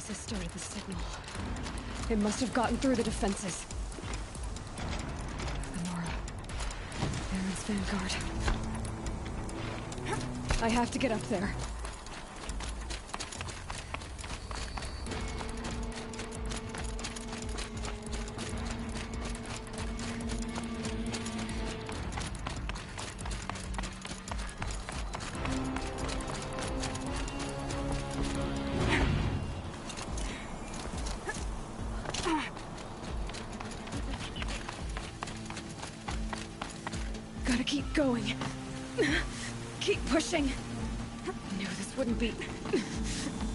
Hades has started the signal. It must have gotten through the defenses. Nora. Aaron's vanguard. I have to get up there. Gotta keep going. Keep pushing. I knew this wouldn't be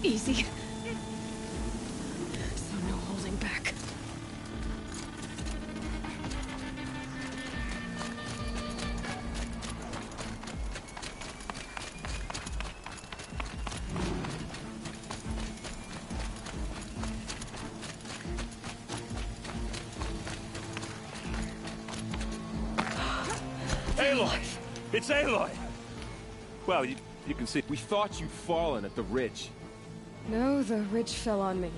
easy. So no holding back. Aloy! It's Aloy! Well, you can see... We thought you'd fallen at the ridge. No, the ridge fell on me.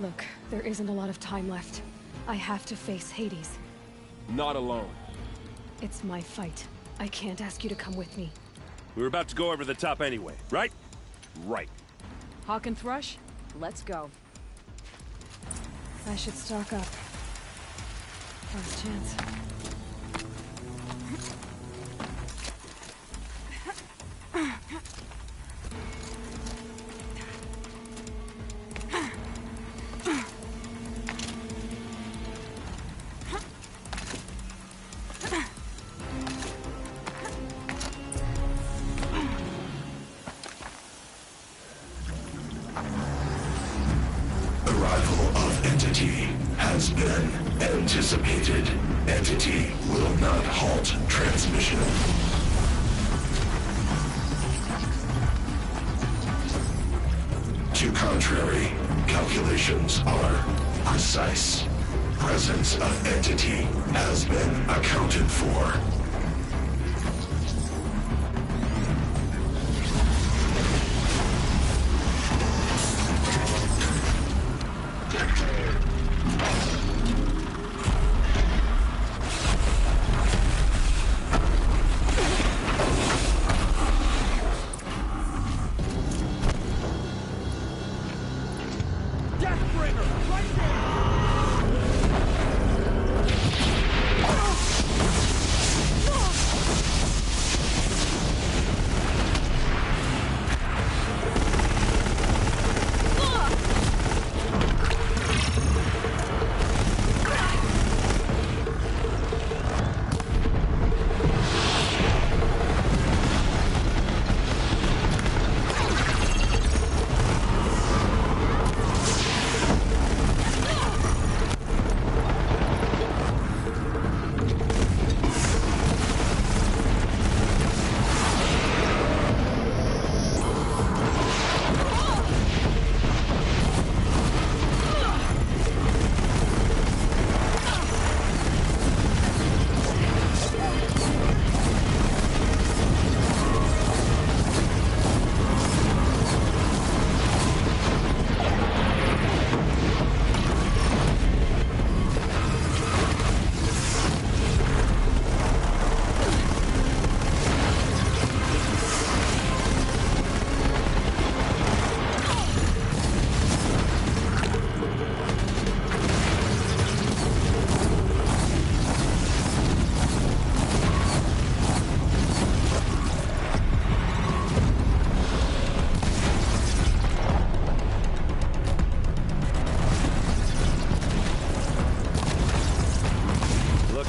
Look, there isn't a lot of time left. I have to face Hades. Not alone. It's my fight. I can't ask you to come with me. We were about to go over the top anyway, right? Right. Hawk and Thrush, let's go. I should stock up. Last chance. Arrival of Entity has been anticipated. Entity will not halt transmission. To contrary, calculations are precise. Presence of Entity has been accounted for.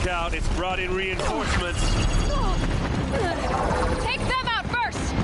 Out, it's brought in reinforcements. Take them out first!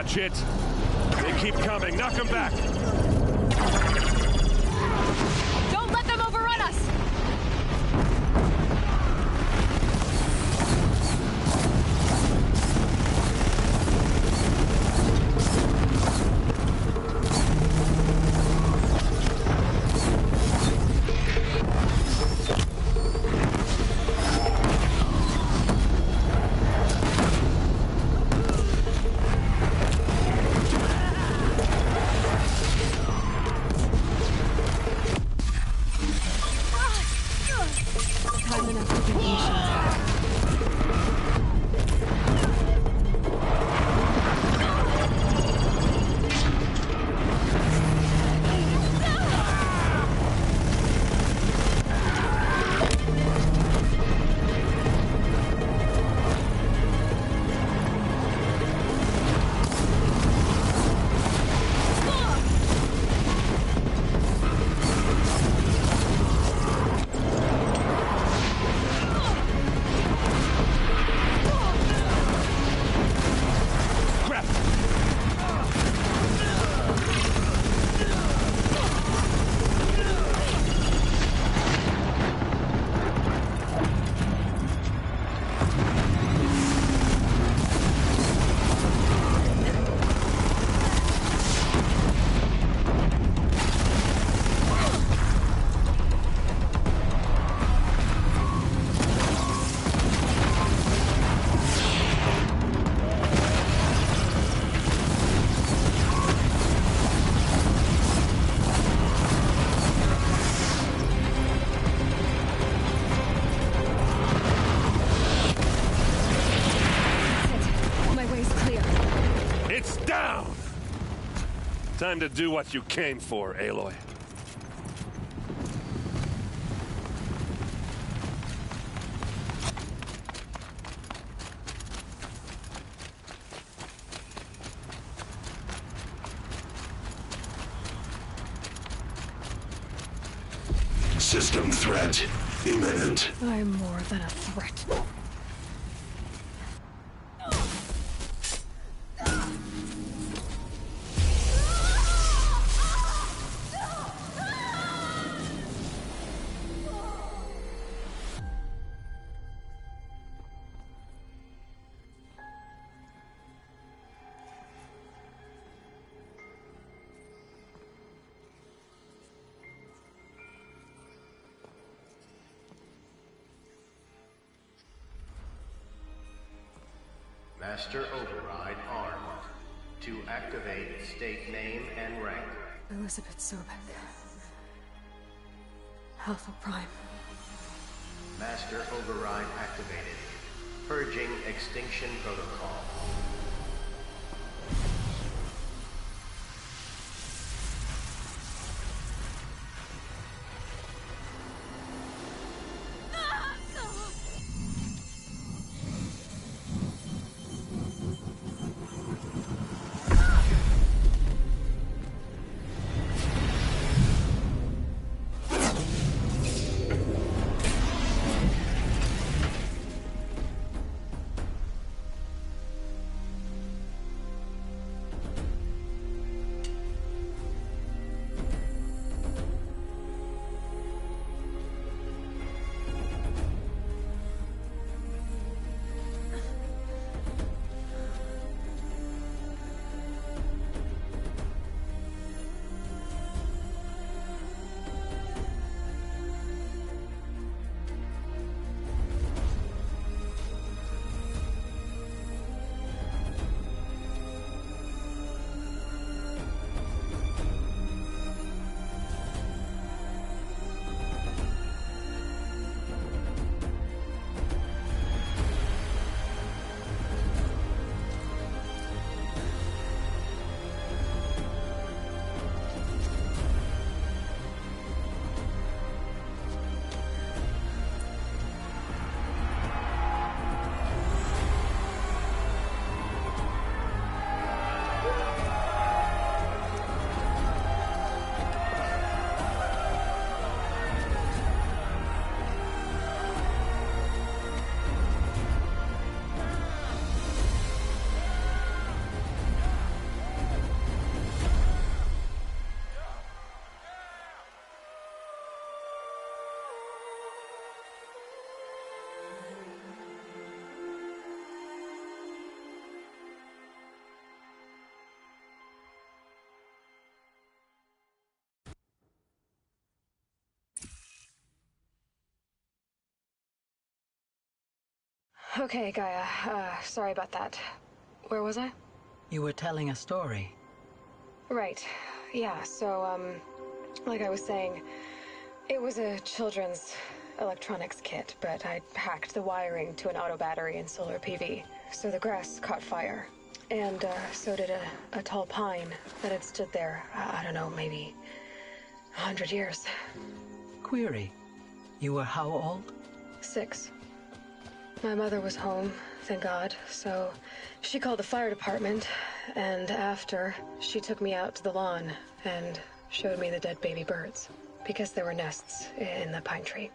Watch it! They keep coming. Knock them back! Don't let them overrun us! Time to do what you came for, Aloy. System threat imminent. I'm more than a threat. Master Override armed. To activate, state name and rank. Elizabeth Sobek. Alpha Prime. Master Override activated. Purging Extinction Protocol. Okay, Gaia. Sorry about that. Where was I? You were telling a story. Right. Yeah, so, like I was saying, it was a children's electronics kit, but I hacked the wiring to an auto battery and solar PV. So the grass caught fire. And, so did a tall pine that had stood there, I don't know, maybe 100 years. Query. You were how old? 6. My mother was home, thank God, so she called the fire department, and after, she took me out to the lawn and showed me the dead baby birds, because there were nests in the pine tree.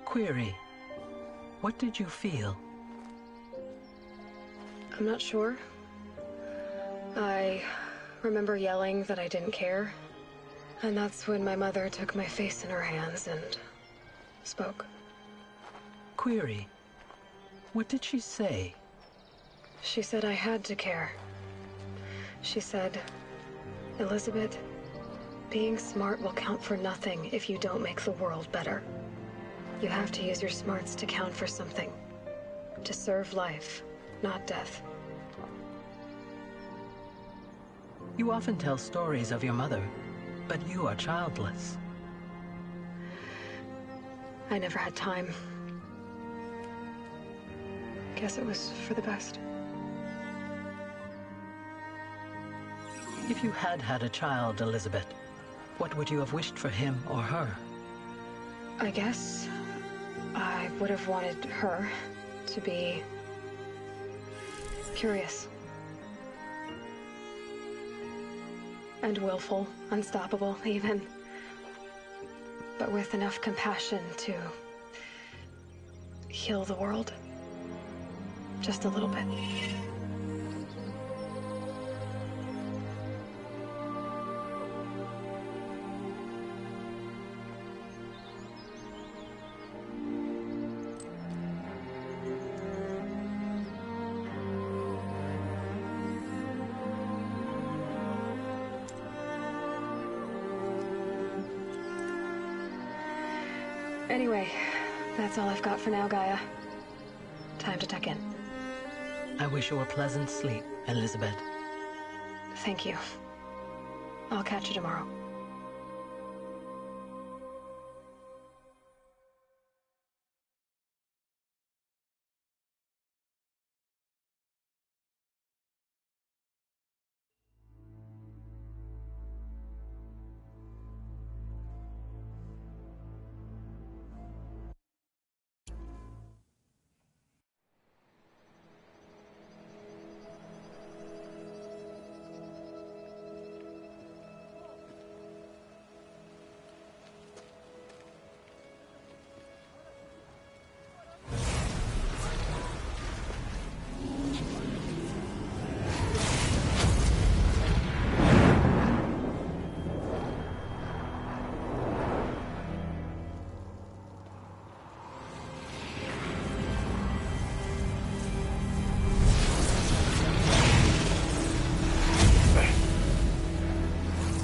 Query. What did you feel? I'm not sure. I remember yelling that I didn't care, and that's when my mother took my face in her hands and spoke. Query. What did she say? She said I had to care. She said, Elizabeth, being smart will count for nothing if you don't make the world better. You have to use your smarts to count for something. To serve life, not death. You often tell stories of your mother, but you are childless. I never had time. Guess it was for the best. If you had had a child, Elizabeth, what would you have wished for him or her? I guess I would have wanted her to be curious. And willful, unstoppable, even. But with enough compassion to heal the world. Just a little bit. Anyway, that's all I've got for now, Gaia. Time to tuck in. I wish you a pleasant sleep, Elizabeth. Thank you. I'll catch you tomorrow.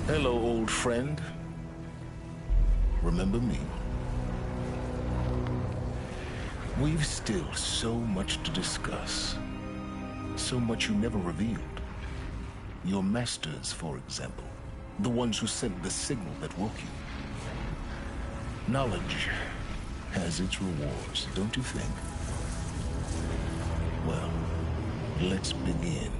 Hello, old friend. Remember me? We've still so much to discuss. So much you never revealed. Your masters, for example. The ones who sent the signal that woke you. Knowledge has its rewards, don't you think? Well, let's begin.